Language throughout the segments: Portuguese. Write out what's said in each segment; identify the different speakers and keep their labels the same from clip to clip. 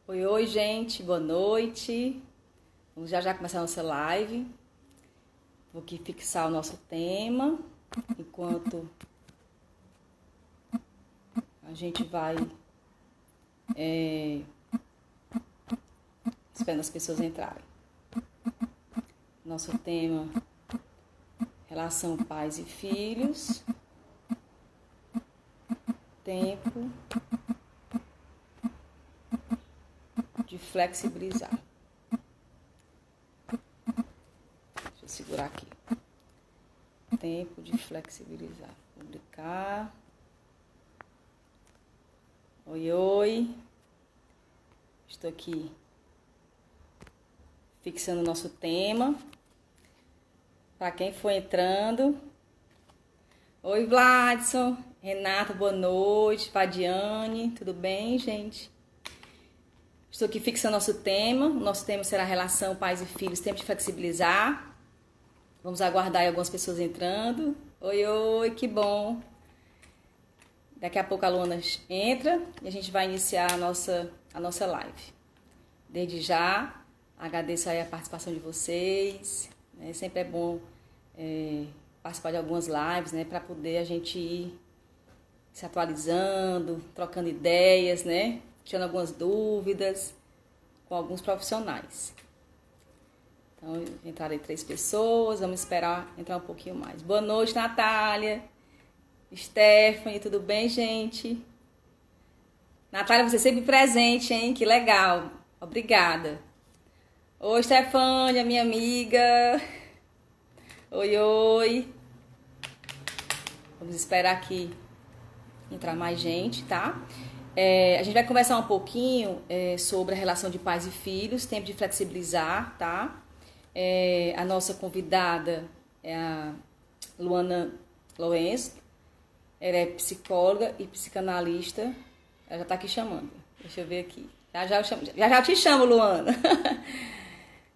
Speaker 1: Oi, oi, gente, boa noite. Vamos já começar a nossa live. Vou aqui fixar o nosso tema, enquanto a gente vai esperando as pessoas entrarem. Nosso tema, relação pais e filhos, tempo de flexibilizar. Deixa eu segurar aqui. Tempo de flexibilizar. Publicar. Oi, oi. Estou aqui fixando o nosso tema. Para quem for entrando. Oi, Vladson. Renata, boa noite. Vadiane, tudo bem, gente? Estou aqui fixando nosso tema. O nosso tema será relação pais e filhos, tempo de flexibilizar. Vamos aguardar aí algumas pessoas entrando. Oi, oi, que bom. Daqui a pouco a Luana entra e a gente vai iniciar a nossa live. Desde já, agradeço aí a participação de vocês. Né? Sempre é bom participar de algumas lives, né? Para poder a gente ir se atualizando, trocando ideias, né? Tirando algumas dúvidas com alguns profissionais. Então, entraram aí 3 pessoas, vamos esperar entrar um pouquinho mais. Boa noite, Natália. Stephanie, tudo bem, gente? Natália, você sempre presente, hein? Que legal. Obrigada. Oi, Stefânia, minha amiga. Oi, oi. Vamos esperar aqui entrar mais gente, tá? A gente vai conversar um pouquinho sobre a relação de pais e filhos, tempo de flexibilizar, tá? A nossa convidada é a Luana Lourenço. Ela é psicóloga e psicanalista. Ela já tá aqui chamando. Deixa eu ver aqui. Já te chamo, Luana.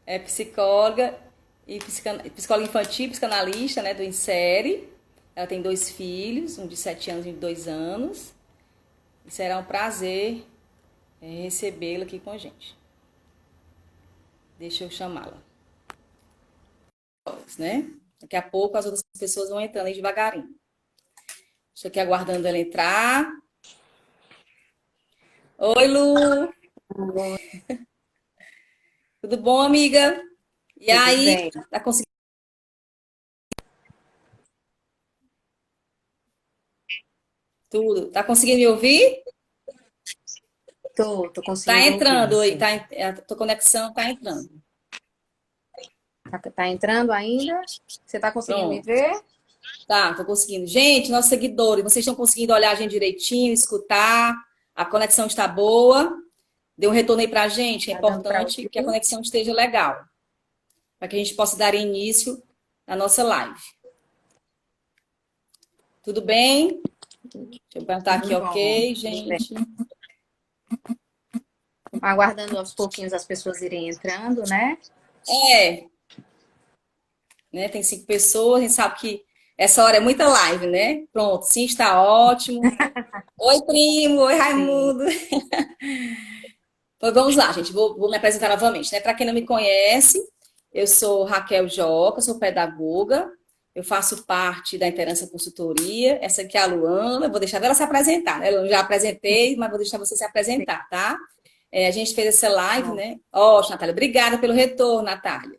Speaker 1: É psicóloga e psicóloga infantil, psicanalista, né, do Insere. Ela tem 2 filhos, um de 7 anos e um de 2 anos. E será um prazer recebê-la aqui com a gente. Deixa eu chamá-la. Né? Daqui a pouco as outras pessoas vão entrando aí devagarinho. Estou aqui aguardando ela entrar. Oi, Lu. Tudo bom, amiga? E
Speaker 2: Tudo
Speaker 1: aí,
Speaker 2: bem.
Speaker 1: tá conseguindo? Tudo. Tá conseguindo me ouvir?
Speaker 2: Tô
Speaker 1: Tá
Speaker 2: conseguindo ouvir,
Speaker 1: entrando aí,
Speaker 2: sim.
Speaker 1: a tua conexão tá entrando.
Speaker 2: Tá entrando ainda? Você tá conseguindo me
Speaker 1: Pronto.
Speaker 2: ver?
Speaker 1: Tá, tô conseguindo. Gente, nossos seguidores, vocês estão conseguindo olhar a gente direitinho, escutar? A conexão está boa? Dê um retorno aí pra gente, é
Speaker 2: Tá dando para
Speaker 1: importante
Speaker 2: ouvir?
Speaker 1: que a conexão esteja legal, para que a gente possa dar início à nossa live. Tudo bem? Deixa eu perguntar
Speaker 2: Tudo
Speaker 1: aqui,
Speaker 2: bom,
Speaker 1: ok,
Speaker 2: tudo bem.
Speaker 1: gente?
Speaker 2: Aguardando aos pouquinhos as pessoas irem entrando, né?
Speaker 1: É, né? Tem 5 pessoas, a gente sabe que essa hora é muita live, né? Pronto, sim, está ótimo. Oi, primo, oi,
Speaker 2: Sim.
Speaker 1: Raimundo. Então, vamos lá, gente, vou me apresentar novamente, né? Para quem não me conhece, eu sou Raquel Joca, sou pedagoga, eu faço parte da Interança Consultoria, essa aqui é a Luana, eu vou deixar ela se apresentar, né? Eu já apresentei, mas vou deixar você se
Speaker 2: Sim.
Speaker 1: apresentar, tá? A gente fez essa live,
Speaker 2: Pronto.
Speaker 1: né? Ótimo, Natália, obrigada pelo retorno, Natália.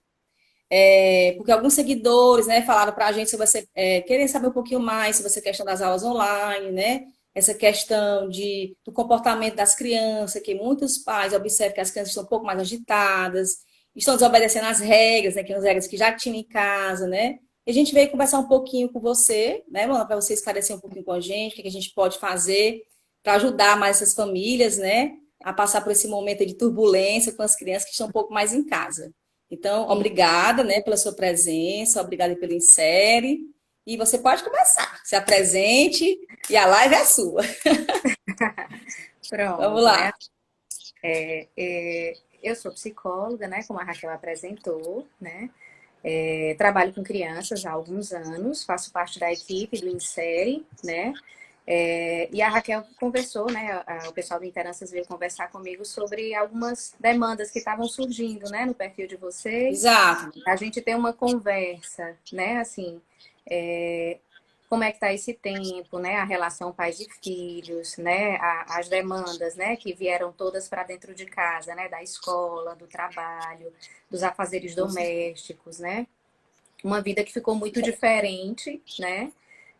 Speaker 1: Porque alguns seguidores, né, falaram para a gente sobre você querer saber um pouquinho mais sobre essa questão das aulas online, né? Essa questão do comportamento das crianças, que muitos pais observam que as crianças estão um pouco mais agitadas, estão desobedecendo as regras, né, que as regras que já tinham em casa, né? E a gente veio conversar um pouquinho com você, né, Luana, para você esclarecer um pouquinho com a gente, o que a gente pode fazer para ajudar mais essas famílias, né, a passar por esse momento de turbulência com as crianças que estão um pouco mais em casa. Então,
Speaker 2: Sim.
Speaker 1: obrigada, né, pela sua presença, obrigada pelo insere. E você pode começar. Se apresente e a live é sua. Vamos
Speaker 2: Pronto, né?
Speaker 1: lá.
Speaker 2: Eu sou psicóloga, né? Como a Raquel apresentou, né? Trabalho com crianças há alguns anos, faço parte da equipe do Insere, né? E a Raquel conversou, né? O pessoal do Interanças veio conversar comigo sobre algumas demandas que estavam surgindo, né, no perfil de vocês.
Speaker 1: Exato.
Speaker 2: A gente tem uma conversa, né? Assim, é, como é que está esse tempo, né? A relação pais e filhos, né? As demandas, né? Que vieram todas para dentro de casa, né? Da escola, do trabalho, dos afazeres domésticos, né? Uma vida que ficou muito diferente, né?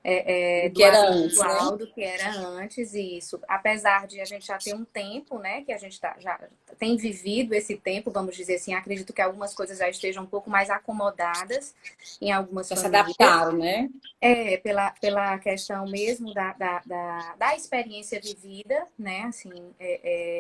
Speaker 1: Do que
Speaker 2: Do
Speaker 1: era antes, né?
Speaker 2: habitual, do que era antes, e isso. Apesar de a gente já ter um tempo, né, que a gente já tem vivido esse tempo, vamos dizer assim, acredito que algumas coisas já estejam um pouco mais acomodadas em algumas
Speaker 1: Já se
Speaker 2: famílias.
Speaker 1: adaptaram, né?
Speaker 2: Pela questão mesmo da experiência vivida, né? Assim,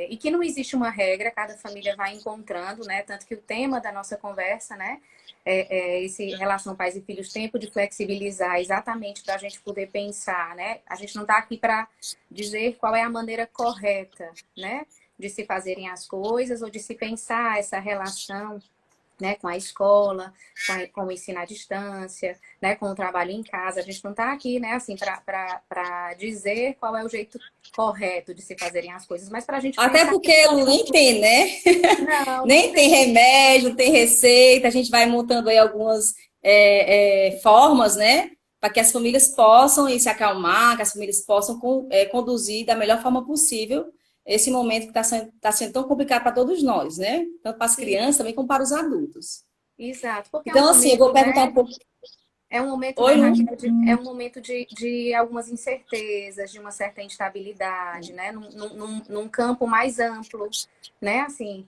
Speaker 2: e que não existe uma regra, cada família vai encontrando, né? Tanto que o tema da nossa conversa, né? Esse relação pais e filhos, tempo de flexibilizar, exatamente para a gente poder pensar, né? A gente não está aqui para dizer qual é a maneira correta, né? De se fazerem as coisas ou de se pensar essa relação, né, com a escola, com o ensino à distância, né, com o trabalho em casa. A gente não está aqui, né, assim, para dizer qual é o jeito correto de se fazerem as coisas, mas para a gente
Speaker 1: Até
Speaker 2: pensar.
Speaker 1: porque nem tem, né?
Speaker 2: Não, não
Speaker 1: Nem tem
Speaker 2: tem.
Speaker 1: remédio, não tem receita, a gente vai montando aí algumas formas, né? Para que as famílias possam se acalmar, que as famílias possam conduzir da melhor forma possível esse momento que tá sendo tão complicado para todos nós, né? Tanto para as crianças também como para os adultos.
Speaker 2: Exato, porque é um
Speaker 1: Então, assim, eu vou
Speaker 2: momento,
Speaker 1: perguntar
Speaker 2: né?
Speaker 1: um pouco.
Speaker 2: É um momento, né,
Speaker 1: Oi, Lu?
Speaker 2: Raquel, é um momento de algumas incertezas, de uma certa instabilidade, né? Num campo mais amplo, né? Assim,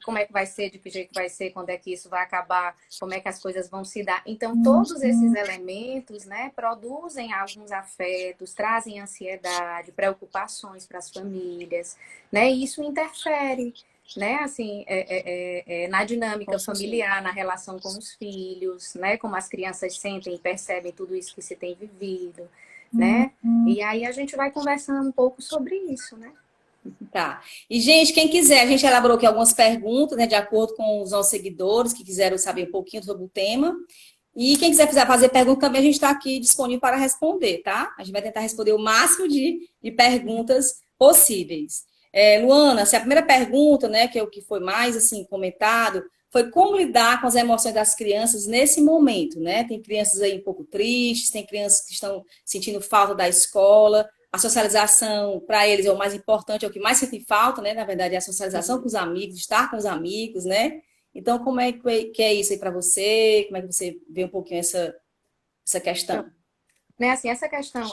Speaker 2: como é que vai ser, de que jeito vai ser, quando é que isso vai acabar, como é que as coisas vão se dar. Então, todos esses elementos, né, produzem alguns afetos, trazem ansiedade, preocupações para as famílias, né? E isso interfere, né, assim, na dinâmica
Speaker 1: Com certeza.
Speaker 2: familiar, na relação com os filhos, né, como as crianças sentem e percebem tudo isso que se tem vivido, né? E aí a gente vai conversando um pouco sobre isso, né?
Speaker 1: Tá. E, gente, quem quiser, a gente elaborou aqui algumas perguntas, né, de acordo com os nossos seguidores que quiseram saber um pouquinho sobre o tema. E quem quiser fazer pergunta também, a gente está aqui disponível para responder, tá? A gente vai tentar responder o máximo de perguntas possíveis. Luana, se a primeira pergunta, né, que é o que foi mais assim comentado, foi como lidar com as emoções das crianças nesse momento, né? Tem crianças aí um pouco tristes, tem crianças que estão sentindo falta da escola. A socialização, para eles, é o mais importante, é o que mais sente falta, né? Na verdade, é a socialização com os amigos, estar com os amigos, né? Então, como é que é isso aí para você? Como é que você vê um pouquinho essa questão?
Speaker 2: Né, assim, essa questão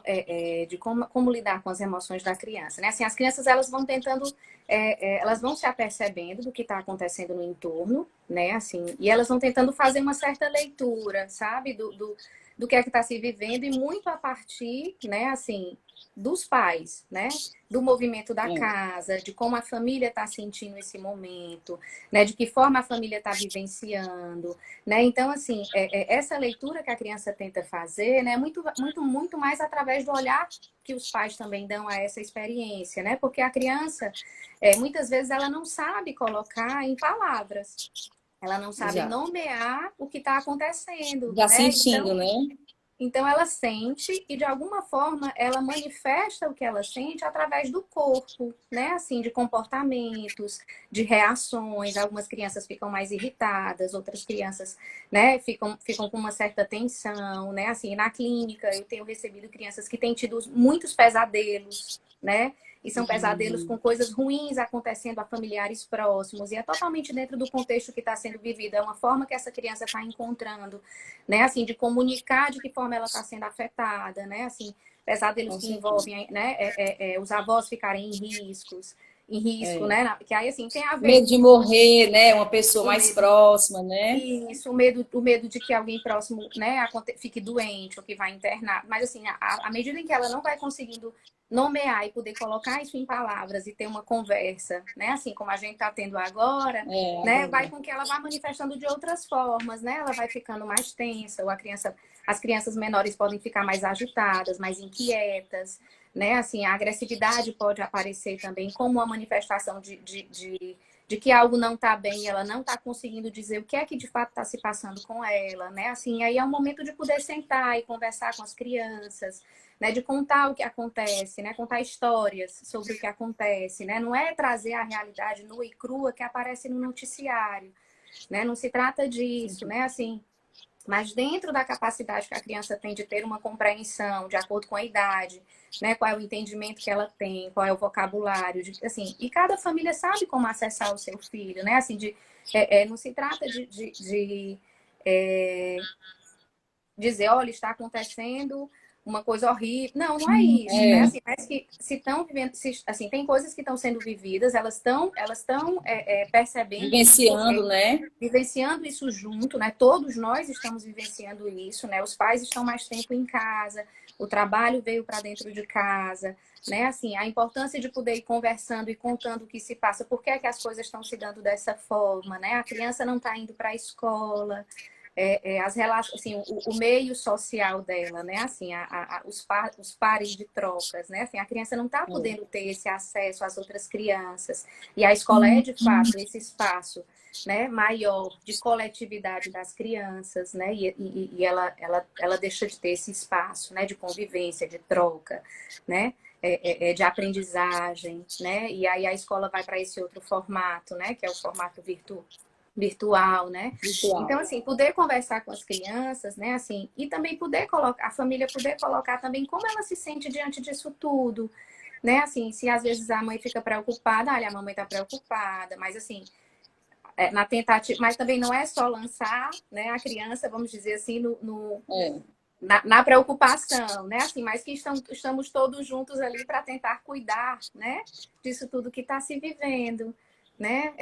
Speaker 2: de como lidar com as emoções da criança, né? Assim, as crianças elas vão tentando, elas vão se apercebendo do que está acontecendo no entorno, né? Assim, e elas vão tentando fazer uma certa leitura, sabe? Do que é que está se vivendo e muito a partir, né? Assim, dos pais, né? Do movimento da
Speaker 1: É,
Speaker 2: casa, de como a família está sentindo esse momento, né? De que forma a família está vivenciando, né? Então, assim, essa leitura que a criança tenta fazer, né, muito mais através do olhar que os pais também dão a essa experiência, né? Porque a criança, muitas vezes, ela não sabe colocar em palavras, ela não sabe
Speaker 1: já.
Speaker 2: nomear o que está acontecendo,
Speaker 1: Já
Speaker 2: né?
Speaker 1: sentindo, né?
Speaker 2: Então ela sente e de alguma forma ela manifesta o que ela sente através do corpo, né? Assim, de comportamentos, de reações. Algumas crianças ficam mais irritadas, outras crianças, né, ficam com uma certa tensão, né? Assim, na clínica eu tenho recebido crianças que têm tido muitos pesadelos, né? E são pesadelos com coisas ruins acontecendo a familiares próximos. E é totalmente dentro do contexto que está sendo vivido. É uma forma que essa criança está encontrando, né? Assim, de comunicar de que forma ela está sendo afetada, né? Assim, pesadelos
Speaker 1: Com
Speaker 2: que
Speaker 1: certeza.
Speaker 2: envolvem, né? Os avós ficarem em risco,
Speaker 1: É.
Speaker 2: né? Que aí, assim, tem a ver
Speaker 1: Medo de morrer, né? Uma pessoa
Speaker 2: o
Speaker 1: mais
Speaker 2: medo.
Speaker 1: próxima, né?
Speaker 2: Isso, o medo de que alguém próximo, né, fique doente ou que vai internar. Mas, assim, à medida em que ela não vai conseguindo nomear e poder colocar isso em palavras e ter uma conversa, né, assim como a gente está tendo agora, né, vai
Speaker 1: Agora.
Speaker 2: com que ela vá manifestando de outras formas, né? Ela vai ficando mais tensa, ou as crianças menores podem ficar mais agitadas, mais inquietas, né? Assim, a agressividade pode aparecer também como uma manifestação de de que algo não está bem, ela não está conseguindo dizer o que é que de fato está se passando com ela, né? Assim, aí é um momento de poder sentar e conversar com as crianças, né? De contar o que acontece, né? Contar histórias sobre o que acontece, né? Não é trazer a realidade nua e crua que aparece no noticiário, né? Não se trata disso, né? Assim, mas dentro da capacidade que a criança tem de ter uma compreensão de acordo com a idade, né? Qual é o entendimento que ela tem, qual é o vocabulário, assim, e cada família sabe como acessar o seu filho, né? Assim, não se trata é, dizer, olha, está acontecendo uma coisa horrível. Não, não é isso, né?
Speaker 1: É,
Speaker 2: Assim, mas que se estão vivendo, assim, tem coisas que estão sendo vividas, elas estão percebendo isso,
Speaker 1: vivenciando, né?
Speaker 2: vivenciando isso junto, né? Todos nós estamos vivenciando isso, né? Os pais estão mais tempo em casa, o trabalho veio para dentro de casa, né? Assim, a importância de poder ir conversando e contando o que se passa, por que é que as coisas estão se dando dessa forma, né? A criança não está indo para a escola, as relações, assim, o meio social dela, né? Assim, os pares de trocas, né? Assim, a criança não está podendo ter esse acesso às outras crianças. E a escola é, de fato, esse espaço, né, maior de coletividade das crianças, né? E ela deixa de ter esse espaço, né? De convivência, de troca, né? De aprendizagem, né? E aí a escola vai para esse outro formato, né? Que é o formato virtual, né? Então,
Speaker 1: Virtual.
Speaker 2: assim, poder conversar com as crianças, né? Assim, e também poder colocar, a família poder colocar também como ela se sente diante disso tudo, né? Assim, se às vezes a mãe fica preocupada, olha, a mamãe está preocupada, mas assim, na tentativa, mas também não é só lançar, né, a criança, vamos dizer assim,
Speaker 1: É.
Speaker 2: na preocupação, né? Assim, mas que estamos todos juntos ali para tentar cuidar, né? Disso tudo que está se vivendo, né?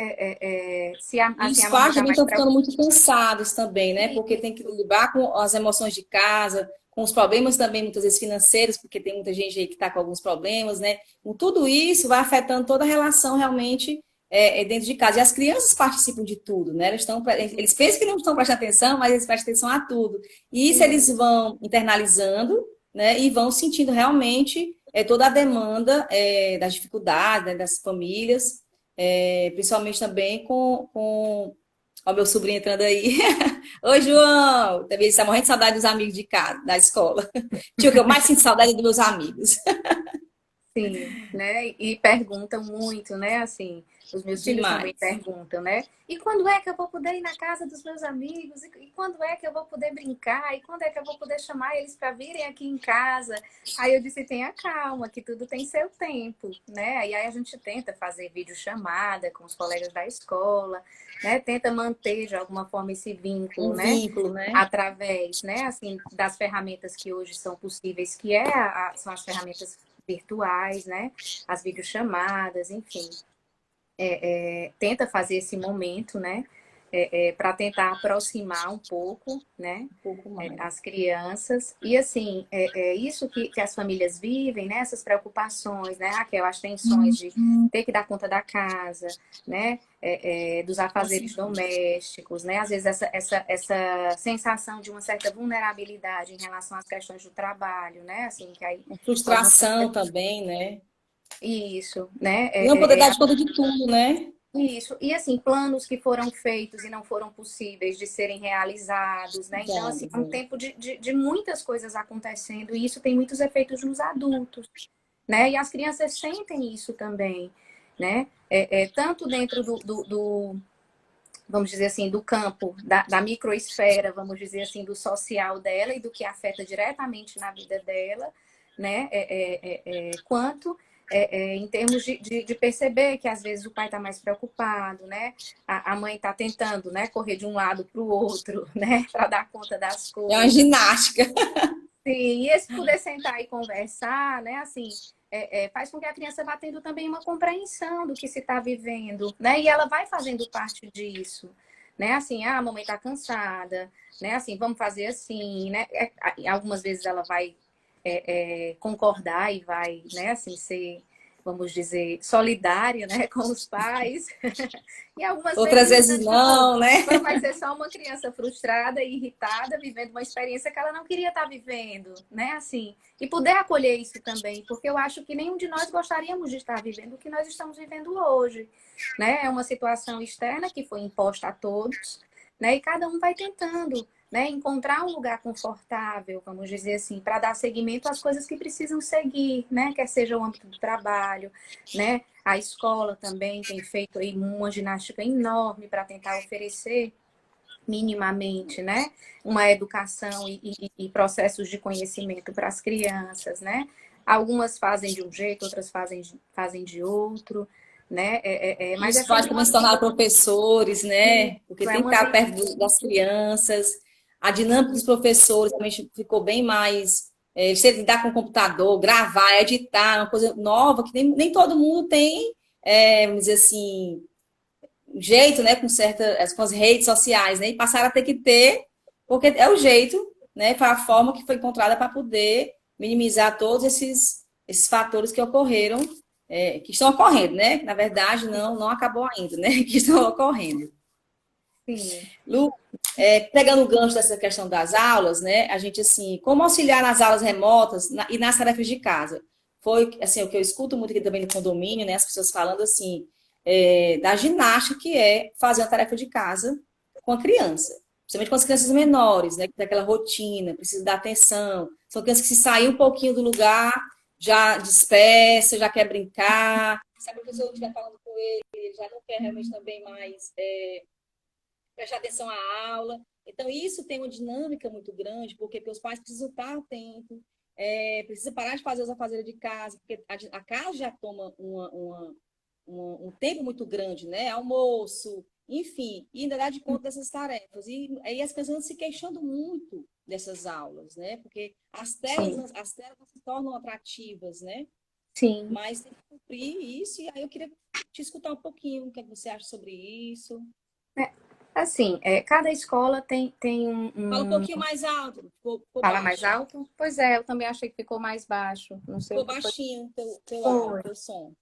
Speaker 2: Se
Speaker 1: E
Speaker 2: assim,
Speaker 1: os
Speaker 2: a mamãe
Speaker 1: pais
Speaker 2: está
Speaker 1: também
Speaker 2: mais
Speaker 1: estão ficando
Speaker 2: preocupada.
Speaker 1: muito cansados também, né? Porque tem que lidar com as emoções de casa, com os problemas também, muitas vezes financeiros, porque tem muita gente aí que está com alguns problemas, né? Com tudo isso vai afetando toda a relação realmente dentro de casa. E as crianças participam de tudo, né? Eles pensam que não estão prestando atenção, mas eles prestam atenção a tudo. E isso eles vão internalizando, né? E vão sentindo realmente toda a demanda das dificuldades, né, das famílias. Principalmente também com o meu sobrinho entrando aí. Oi, João! Também está morrendo de saudade dos amigos de casa, da escola. Tio, que eu mais sinto saudade dos meus amigos.
Speaker 2: Sim, né? E perguntam muito, né? Assim, os meus filhos também
Speaker 1: Demais.
Speaker 2: perguntam, né? E quando é que eu vou poder ir na casa dos meus amigos? E quando é que eu vou poder brincar? E quando é que eu vou poder chamar eles para virem aqui em casa? Aí eu disse, tenha calma, que tudo tem seu tempo, né? E aí a gente tenta fazer videochamada com os colegas da escola, né? Tenta manter de alguma forma esse vínculo,
Speaker 1: Um
Speaker 2: né?
Speaker 1: vínculo, né?
Speaker 2: Através, né? Assim, das ferramentas que hoje são possíveis, que são as ferramentas virtuais, né? As videochamadas, enfim. Tenta fazer esse momento, né? Para tentar aproximar um pouco, né?
Speaker 1: Um pouco mais.
Speaker 2: As crianças. E assim, isso que as famílias vivem, né? Essas preocupações, né, Raquel? As tensões de ter que dar conta da casa, né? Dos
Speaker 1: Assim,
Speaker 2: afazeres domésticos, né? Às vezes essa sensação de uma certa vulnerabilidade em relação às questões do trabalho, né? Assim, que aí algumas
Speaker 1: frustração também, né?
Speaker 2: isso, né?
Speaker 1: E não poder dar de conta de tudo, né?
Speaker 2: Isso. E assim, planos que foram feitos e não foram possíveis de serem realizados, né? Então, assim,
Speaker 1: Dados,
Speaker 2: é um
Speaker 1: né?
Speaker 2: tempo de muitas coisas acontecendo e isso tem muitos efeitos nos adultos, né? E as crianças sentem isso também, né? Tanto dentro vamos dizer assim, do campo, da microesfera, vamos dizer assim, do social dela e do que afeta diretamente na vida dela, né? Quanto em termos de perceber que às vezes o pai está mais preocupado, né? A mãe está tentando, né, correr de um lado para o outro, né, para dar conta das
Speaker 1: É uma
Speaker 2: coisas.
Speaker 1: ginástica.
Speaker 2: Sim, e esse poder sentar e conversar, né, assim, faz com que a criança vá tendo também uma compreensão do que se está vivendo, né? E ela vai fazendo parte disso, né? Assim, a mamãe está cansada, né? Assim, vamos fazer assim, né? Algumas vezes ela vai concordar e vai, né? Assim, ser, vamos dizer, solidária, né, com os pais. E algumas
Speaker 1: Outras vezes
Speaker 2: não,
Speaker 1: não, né?
Speaker 2: vai ser só uma criança frustrada e irritada, vivendo uma experiência que ela não queria estar vivendo, né? Assim, e poder acolher isso também, porque eu acho que nenhum de nós gostaríamos de estar vivendo o que nós estamos vivendo hoje, né? É uma situação externa que foi imposta a todos, né? E cada um vai tentando, né, encontrar um lugar confortável, vamos dizer assim, para dar seguimento às coisas que precisam seguir, né? Quer seja o âmbito do trabalho, né? A escola também tem feito aí uma ginástica enorme para tentar oferecer minimamente, né, uma educação e processos de conhecimento para as crianças, né? Algumas fazem de um jeito, outras fazem de outro, né? Mas é
Speaker 1: Isso faz
Speaker 2: sempre
Speaker 1: também
Speaker 2: uma
Speaker 1: se tornar professores, né? Porque
Speaker 2: é
Speaker 1: tem que
Speaker 2: uma
Speaker 1: estar perto das crianças. A dinâmica dos professores também ficou bem mais. Eles têm que lidar com o computador, gravar, editar, uma coisa nova que nem todo mundo tem, vamos dizer assim, um jeito, né? Com as redes sociais, né? E passaram a ter que ter, porque é o jeito, né? Foi a forma que foi encontrada para poder minimizar todos esses fatores que ocorreram que estão ocorrendo, né? Na verdade, não acabou ainda, né? Que estão ocorrendo.
Speaker 2: sim,
Speaker 1: Lu, pegando o gancho dessa questão das aulas, né? A gente, assim, como auxiliar nas aulas remotas e nas tarefas de casa? Foi, assim, o que eu escuto muito aqui também no condomínio, né? As pessoas falando, assim, da ginástica, que é fazer uma tarefa de casa com a criança. Principalmente com as crianças menores, né? Que tem aquela rotina, precisa dar atenção. São crianças que se saem um pouquinho do lugar, já dispersa, já quer brincar. Se a professora estiver falando com ele, ele já não quer realmente também mais prestar atenção à aula. Então, isso tem uma dinâmica muito grande, porque os pais precisam estar atentos, precisam parar de fazer os afazeres de casa, porque a casa já toma um tempo muito grande, né? Almoço, enfim, e ainda dá de conta dessas tarefas. E aí as pessoas se queixando muito dessas aulas, né? Porque
Speaker 2: sim,
Speaker 1: as telas não se tornam atrativas, né?
Speaker 2: sim.
Speaker 1: Mas tem que cumprir isso, e aí eu queria te escutar um pouquinho, o que é que você acha sobre isso.
Speaker 2: Assim, cada escola tem
Speaker 1: Fala um pouquinho mais alto, ficou
Speaker 2: Fala mais
Speaker 1: baixo.
Speaker 2: alto? Pois é, eu também achei que ficou mais baixo. Não sei o
Speaker 1: Ficou
Speaker 2: que foi.
Speaker 1: baixinho teu áudio,
Speaker 2: Foi.
Speaker 1: teu som.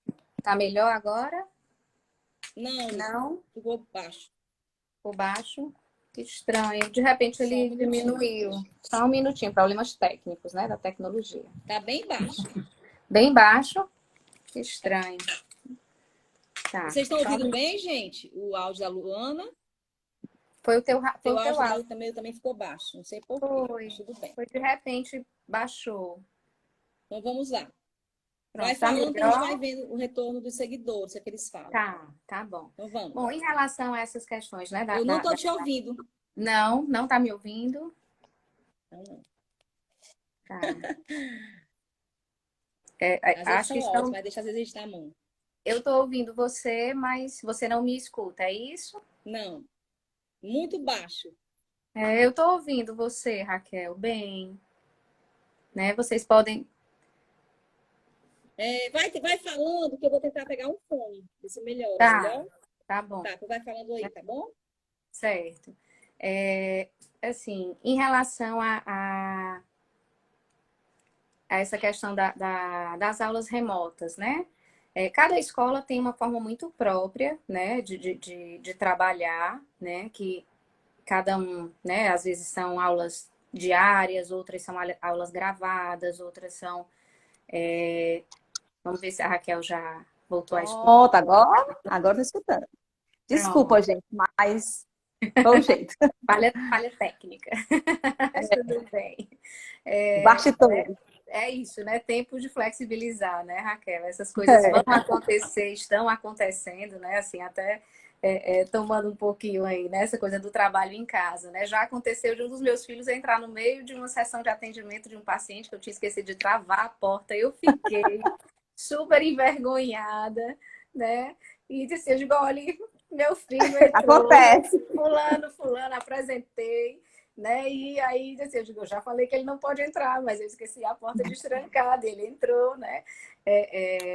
Speaker 2: Tá melhor agora?
Speaker 1: Não,
Speaker 2: Não?
Speaker 1: ficou baixo.
Speaker 2: Ficou baixo? Que estranho. De repente
Speaker 1: Só um
Speaker 2: ele
Speaker 1: minutinho.
Speaker 2: diminuiu. Só um minutinho, problemas técnicos, né, da tecnologia.
Speaker 1: Tá bem baixo.
Speaker 2: Bem baixo? Que
Speaker 1: Tá.
Speaker 2: estranho. Tá.
Speaker 1: Vocês estão
Speaker 2: Só um
Speaker 1: ouvindo
Speaker 2: minutinho.
Speaker 1: bem, gente? O áudio da Luana.
Speaker 2: Foi
Speaker 1: Teu
Speaker 2: o teu
Speaker 1: áudio
Speaker 2: áudio.
Speaker 1: também ficou baixo. Não sei por quê, mas
Speaker 2: Foi.
Speaker 1: tudo bem.
Speaker 2: Foi de repente baixou.
Speaker 1: Então vamos lá. Vai
Speaker 2: Pronto, tá
Speaker 1: falando que a gente vai
Speaker 2: melhor?
Speaker 1: vendo o retorno dos seguidores, o que eles falam.
Speaker 2: Tá bom.
Speaker 1: Então vamos.
Speaker 2: Bom, em relação a essas questões, né,
Speaker 1: Eu não estou te ouvindo.
Speaker 2: Não tá me ouvindo?
Speaker 1: Não, não.
Speaker 2: Tá.
Speaker 1: Às vezes
Speaker 2: Acho que
Speaker 1: são altos,
Speaker 2: estão.
Speaker 1: mas deixa às vezes a gente na mão.
Speaker 2: Eu tô ouvindo você, mas você não me escuta, é isso?
Speaker 1: Não, muito baixo.
Speaker 2: Eu tô ouvindo você, Raquel, bem, né? Vocês podem.
Speaker 1: Vai falando que eu vou tentar pegar um fone. Ver se melhora,
Speaker 2: Tá,
Speaker 1: melhor?
Speaker 2: tá bom,
Speaker 1: Tá, tu vai falando aí, tá bom?
Speaker 2: certo. É, assim, em relação a essa questão das aulas remotas, né? Cada escola tem uma forma muito própria, né, de trabalhar, né? Que cada um, né? Às vezes são aulas diárias, outras são aulas gravadas, outras são. Vamos ver se a Raquel já voltou a escutar.
Speaker 1: Pronto, agora tô escutando.
Speaker 2: Pronto.
Speaker 1: Desculpa, gente, mas foi o jeito.
Speaker 2: Falha técnica. Mas tudo bem. É,
Speaker 1: Bastidores.
Speaker 2: é isso, né? Tempo de flexibilizar, né, Raquel? Essas coisas vão acontecer, estão acontecendo, né? Assim, até tomando um pouquinho aí, né? Essa coisa do trabalho em casa, né? Já aconteceu de um dos meus filhos entrar no meio de uma sessão de atendimento de um paciente que eu tinha esquecido de travar a porta. Eu fiquei super envergonhada, né? E disse, eu digo, olha, meu filho entrou,
Speaker 1: Acontece.
Speaker 2: fulano, apresentei, né? E aí, assim, eu digo, eu já falei que ele não pode entrar, mas eu esqueci a porta destrancada, ele entrou, né?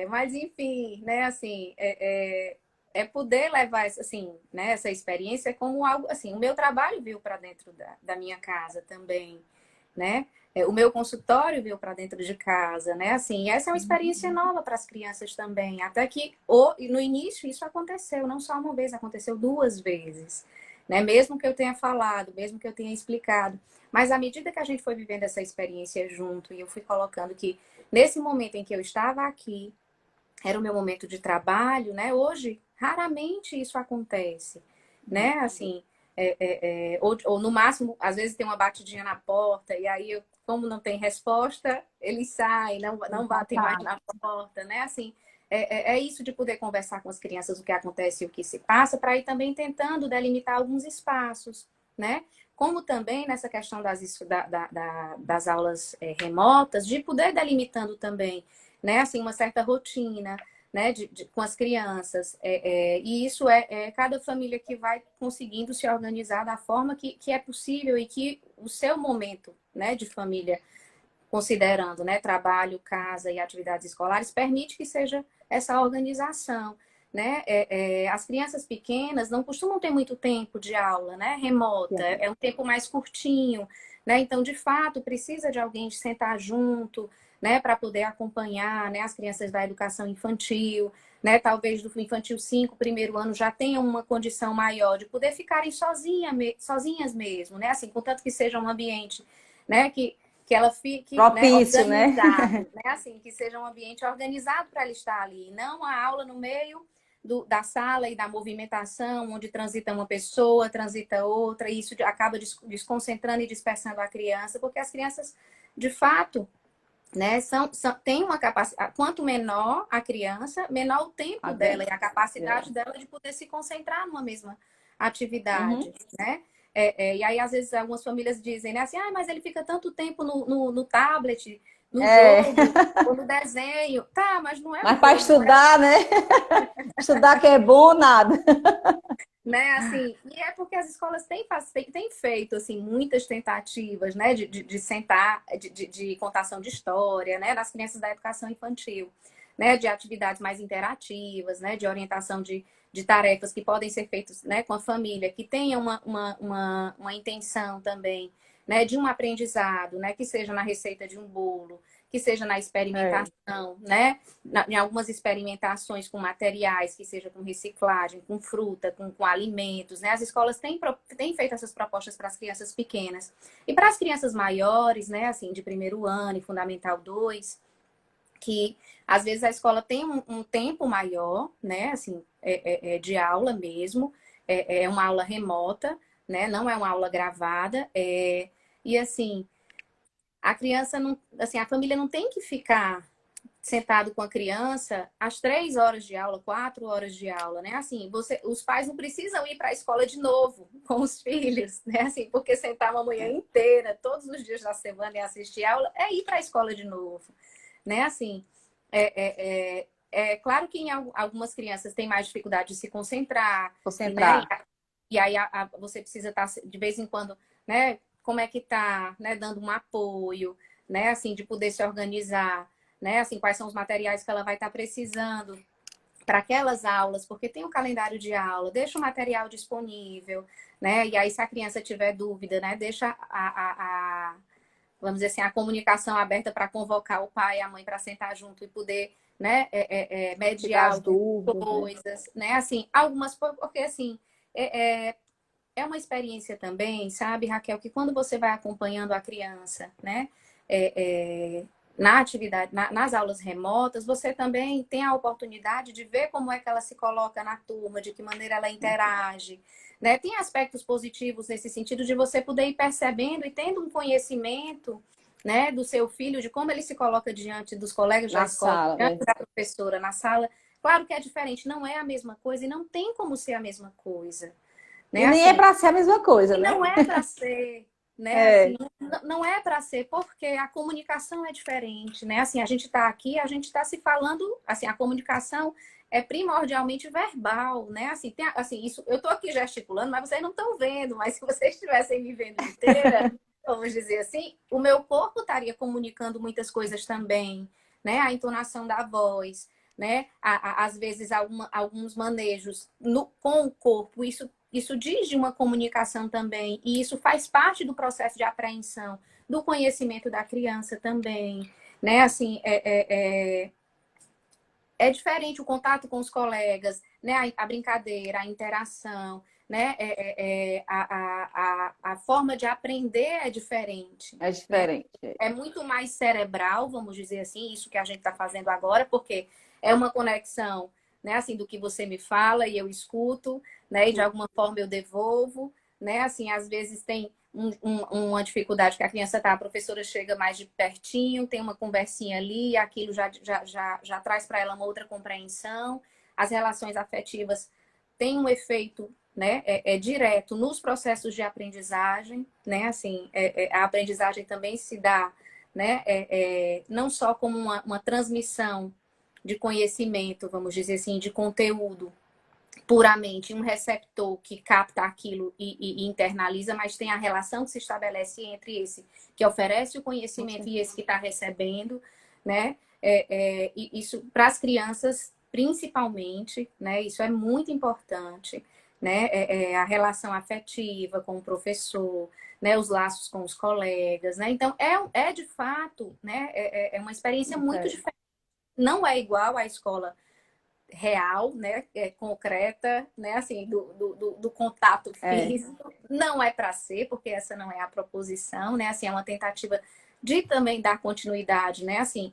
Speaker 2: Mas enfim, né? Assim, é poder levar assim, né? Essa experiência como algo assim. O meu trabalho veio para dentro da minha casa também, né? O meu consultório veio para dentro de casa, né? Assim, essa é uma experiência nova para as crianças também. Até que no início isso aconteceu, não só uma vez, aconteceu 2 vezes, né? Mesmo que eu tenha falado, mesmo que eu tenha explicado. Mas à medida que a gente foi vivendo essa experiência junto, e eu fui colocando que nesse momento em que eu estava aqui, era o meu momento de trabalho, né? Hoje, raramente isso acontece, né? Assim, ou no máximo, às vezes tem uma batidinha na porta, e aí, como não tem resposta, eles saem, não batem mais na porta, né? Assim, é isso de poder conversar com as crianças o que acontece e o que se passa, para ir também tentando delimitar alguns espaços, né? Como também nessa questão das aulas remotas, de poder delimitando também, né? Assim, uma certa rotina, né? Com as crianças. E isso cada família que vai conseguindo se organizar da forma que é possível e que o seu momento, né? De família, considerando, né? Trabalho, casa e atividades escolares, permite que seja essa organização. Né? As crianças pequenas não costumam ter muito tempo de aula, né? Remota, é um tempo mais curtinho, né? Então, de fato, precisa de alguém de sentar junto, né? Para poder acompanhar, né? As crianças da educação infantil, né? Talvez do infantil 5, primeiro ano, já tenham uma condição maior de poder ficarem sozinhas mesmo, né? Assim, contanto que seja um ambiente, né? Que ela fique, né,
Speaker 1: Propício, né?
Speaker 2: organizado, né? Assim, que seja um ambiente organizado para ela estar ali, não a aula no meio da sala e da movimentação, onde transita uma pessoa, transita outra, e isso acaba desconcentrando e dispersando a criança, porque as crianças, de fato, né, têm uma capacidade. Quanto menor a criança, menor o tempo dela e a capacidade dela de poder se concentrar numa mesma atividade,
Speaker 1: Uhum.
Speaker 2: né? E aí, às vezes, algumas famílias dizem, né, assim, mas ele fica tanto tempo no tablet, no
Speaker 1: É,
Speaker 2: jogo, ou no desenho. Tá, mas não é o
Speaker 1: mas para
Speaker 2: jogo, não é
Speaker 1: estudar, né? Estudar que é bom, nada.
Speaker 2: né, assim, e é porque as escolas têm feito, assim, muitas tentativas, né, de sentar, de contação de história, né, das crianças da educação infantil, né, de atividades mais interativas, né, de orientação de tarefas que podem ser feitas, né, com a família, que tenha uma intenção também, né, de um aprendizado, né, que seja na receita de um bolo, que seja na
Speaker 1: É.
Speaker 2: experimentação, né, em algumas experimentações com materiais, que seja com reciclagem, com fruta, com alimentos, né? As escolas têm feito essas propostas para as crianças pequenas. E para as crianças maiores, né, assim, de primeiro ano e Fundamental 2, que às vezes a escola tem um tempo maior, né, assim, de aula mesmo, é uma aula remota, né, não é uma aula gravada, e assim, a criança não, assim, a família não tem que ficar sentado com a criança às 3 horas de aula, 4 horas de aula, né? Assim, os pais não precisam ir para a escola de novo com os filhos, né? Assim, porque sentar uma manhã inteira, todos os dias da semana e assistir aula, é ir para a escola de novo, né? Assim, é claro que em algumas crianças têm mais dificuldade de se concentrar, né?
Speaker 1: Concentrar.
Speaker 2: E aí você precisa estar de vez em quando, né? Como é que tá, né? Dando um apoio, né? Assim, de poder se organizar, né? Assim, quais são os materiais que ela vai estar precisando para aquelas aulas, porque tem um calendário de aula, deixa o material disponível, né? E aí, se a criança tiver dúvida, né? Deixa vamos dizer assim, a comunicação aberta para convocar o pai e a mãe para sentar junto e poder, né?
Speaker 1: Tirar
Speaker 2: Mediar
Speaker 1: as
Speaker 2: algumas
Speaker 1: dúvidas, né?
Speaker 2: coisas, né? Assim, algumas, porque assim, é uma experiência também, sabe, Raquel, que quando você vai acompanhando a criança, né, na atividade, nas aulas remotas, você também tem a oportunidade de ver como é que ela se coloca na turma, de que maneira ela interage, né? Tem aspectos positivos nesse sentido de você poder ir percebendo e tendo um conhecimento, né, do seu filho, de como ele se coloca diante dos colegas da
Speaker 1: Na
Speaker 2: escola,
Speaker 1: sala,
Speaker 2: diante
Speaker 1: né?
Speaker 2: da professora, na sala. Claro que é diferente, não é a mesma coisa e não tem como ser a mesma coisa,
Speaker 1: E
Speaker 2: né?
Speaker 1: nem é
Speaker 2: Assim,
Speaker 1: para ser a mesma coisa,
Speaker 2: e
Speaker 1: né?
Speaker 2: não é para ser, né? Assim,
Speaker 1: É,
Speaker 2: não é para ser, porque a comunicação é diferente, né? Assim, a gente está aqui, a gente está se falando, assim, a comunicação é primordialmente verbal, né? Assim, assim, isso, eu estou aqui gesticulando, mas vocês não estão vendo, mas se vocês estivessem me vendo inteira, vamos dizer assim, o meu corpo estaria comunicando muitas coisas também, né? A entonação da voz, né? Às vezes alguns manejos com o corpo, isso diz de uma comunicação também, e isso faz parte do processo de apreensão do conhecimento da criança também, né? Assim, é diferente o contato com os colegas, né? A brincadeira, a interação, né? A forma de aprender é diferente,
Speaker 1: É
Speaker 2: né?
Speaker 1: diferente.
Speaker 2: É muito mais cerebral, vamos dizer assim, isso que a gente está fazendo agora, porque é uma conexão, né? Assim, do que você me fala e eu escuto, né? E de alguma forma eu devolvo, né? Assim, às vezes tem uma dificuldade que a criança tá, a professora chega mais de pertinho, tem uma conversinha ali, aquilo já traz para ela uma outra compreensão. As relações afetivas têm um efeito, né, direto nos processos de aprendizagem, né? Assim, a aprendizagem também se dá, né, não só como uma transmissão de conhecimento, vamos dizer assim, de conteúdo, puramente um receptor que capta aquilo e internaliza, mas tem a relação que se estabelece entre esse que oferece o conhecimento e esse que está recebendo, né? E isso para as crianças, principalmente, né? Isso é muito importante, né? A relação afetiva com o professor, né? Os laços com os colegas, né? Então, de fato, né? É uma experiência muito diferente. Não é igual à escola real, né, concreta, né, assim, do contato
Speaker 1: É,
Speaker 2: físico. Não é para ser, porque essa não é a proposição, né, assim, é uma tentativa de também dar continuidade, né, assim,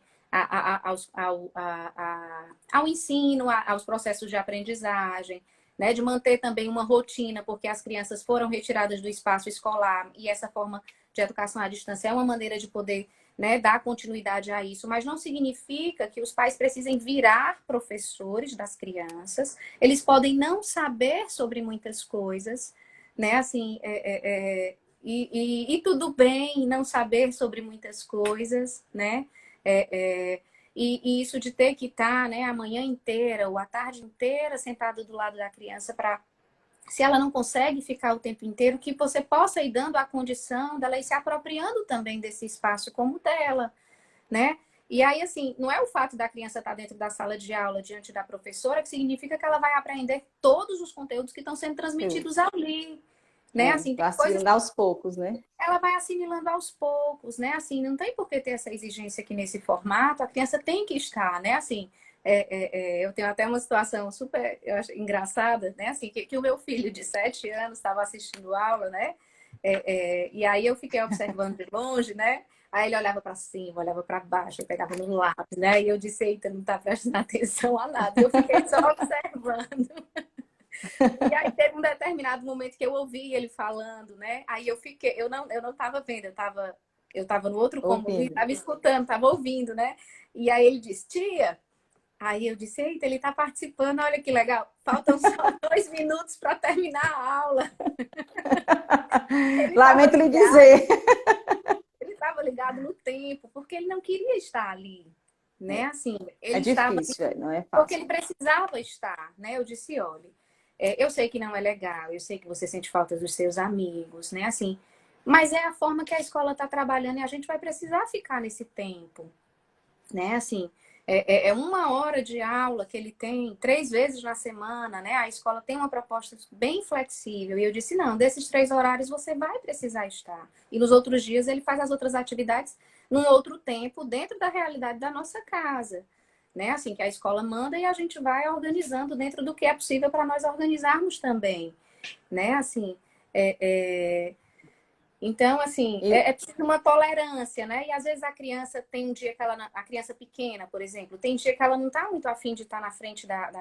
Speaker 2: ao ensino, aos processos de aprendizagem, né, de manter também uma rotina, porque as crianças foram retiradas do espaço escolar e essa forma de educação à distância é uma maneira de poder, né, dar continuidade a isso, mas não significa que os pais precisem virar professores das crianças. Eles podem não saber sobre muitas coisas, né? Assim, e tudo bem não saber sobre muitas coisas, né? E isso de ter que estar, né, a manhã inteira ou a tarde inteira sentado do lado da criança para, se ela não consegue ficar o tempo inteiro, que você possa ir dando a condição dela ir se apropriando também desse espaço como dela, né? E aí, assim, não é o fato da criança estar dentro da sala de aula diante da professora que significa que ela vai aprender todos os conteúdos que estão sendo transmitidos ali, né? Assim, tem
Speaker 1: vai
Speaker 2: coisas
Speaker 1: assimilando aos poucos, né?
Speaker 2: ela vai assimilando aos poucos, né? Assim, não tem por que ter essa exigência aqui nesse formato, a criança tem que estar, né? Assim, eu tenho até uma situação super, eu acho, engraçada, né? Assim, que o meu filho de 7 anos estava assistindo aula, né? E aí eu fiquei observando de longe, né? Aí ele olhava para cima, olhava para baixo, eu pegava no lápis, né? E eu disse, eita, não tá prestando atenção a nada. E eu fiquei só observando. E aí teve um determinado momento que eu ouvi ele falando, né? Aí eu fiquei, eu não tava vendo, eu tava no outro cômodo e
Speaker 1: Ouvindo.
Speaker 2: tava escutando, tava ouvindo, né? E aí ele disse, tia, aí eu disse, eita, ele tá participando, olha que legal. Faltam só 2 minutos para terminar a aula. Ele estava
Speaker 1: Lamento lhe
Speaker 2: ligado,
Speaker 1: dizer.
Speaker 2: ele estava ligado no tempo, porque ele não queria estar ali, né? Assim,
Speaker 1: É
Speaker 2: ele estava
Speaker 1: difícil, não é
Speaker 2: porque
Speaker 1: fácil.
Speaker 2: ele precisava estar, né? Eu disse, olha, eu sei que não é legal, eu sei que você sente falta dos seus amigos, né? Assim, mas é a forma que a escola está trabalhando e a gente vai precisar ficar nesse tempo, né? Assim, é 1 hora de aula que ele tem 3 vezes na semana, né? A escola tem uma proposta bem flexível. E eu disse, não, desses 3 horários você vai precisar estar. E nos outros dias ele faz as outras atividades num outro tempo, dentro da realidade da nossa casa. Né? Assim, que a escola manda e a gente vai organizando dentro do que é possível para nós organizarmos também, né? Assim, é, é, então, assim,
Speaker 1: E,
Speaker 2: é preciso uma tolerância, né? E às vezes a criança tem um dia que ela, a criança pequena, por exemplo, tem dia que ela não está muito afim de estar na frente
Speaker 1: da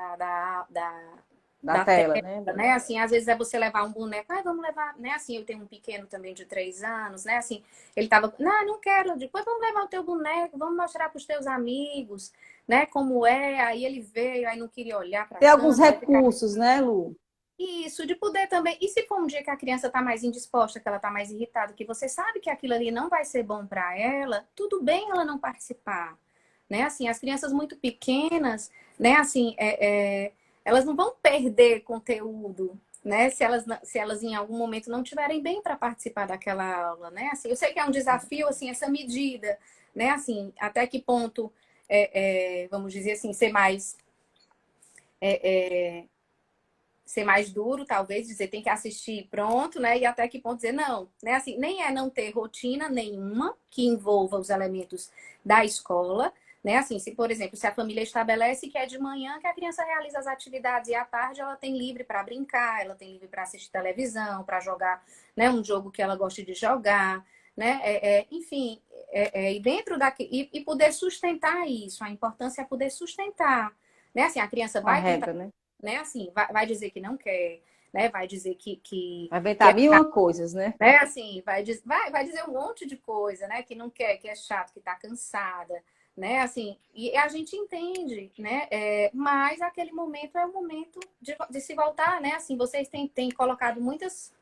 Speaker 2: da
Speaker 1: tela,
Speaker 2: tela,
Speaker 1: né?
Speaker 2: né? Assim, às vezes é você levar um boneco, vamos levar, né? Assim, eu tenho um pequeno também de 3 anos, né? Assim, ele tava, não quero, depois vamos levar o teu boneco, vamos mostrar para os teus amigos, né? Como é, aí ele veio, aí não queria olhar para
Speaker 1: Tem alguns
Speaker 2: canto, aí ficava
Speaker 1: recursos, né, Lu?
Speaker 2: isso, de poder também. E se for um dia que a criança está mais indisposta, que ela está mais irritada, que você sabe que aquilo ali não vai ser bom para ela, tudo bem ela não participar. Né? Assim, as crianças muito pequenas, né? Assim, elas não vão perder conteúdo, né? Se elas em algum momento não tiverem bem para participar daquela aula, né? Assim, eu sei que é um desafio, assim, essa medida, né? Assim, até que ponto, vamos dizer assim, ser mais ser mais duro, talvez, dizer tem que assistir pronto, né? E até que ponto dizer não, né? Assim, nem é não ter rotina nenhuma que envolva os elementos da escola, né? Assim, se, por exemplo, se a família estabelece que é de manhã que a criança realiza as atividades e à tarde ela tem livre para brincar, ela tem livre para assistir televisão, para jogar, né, um jogo que ela gosta de jogar, né? Enfim, e dentro e poder sustentar isso, a importância é poder sustentar, né? Assim, a criança
Speaker 1: Uma
Speaker 2: vai tentar,
Speaker 1: regra, né?
Speaker 2: né? Assim, vai dizer que não quer, né? Vai dizer
Speaker 1: Vai
Speaker 2: que
Speaker 1: inventar
Speaker 2: é,
Speaker 1: mil e uma coisas, né?
Speaker 2: né? Assim, vai dizer um monte de coisa, né? Que não quer, que é chato, que tá cansada, né? Assim, e a gente entende, né? Mas aquele momento é o momento de se voltar, né? Assim, vocês têm colocado muitas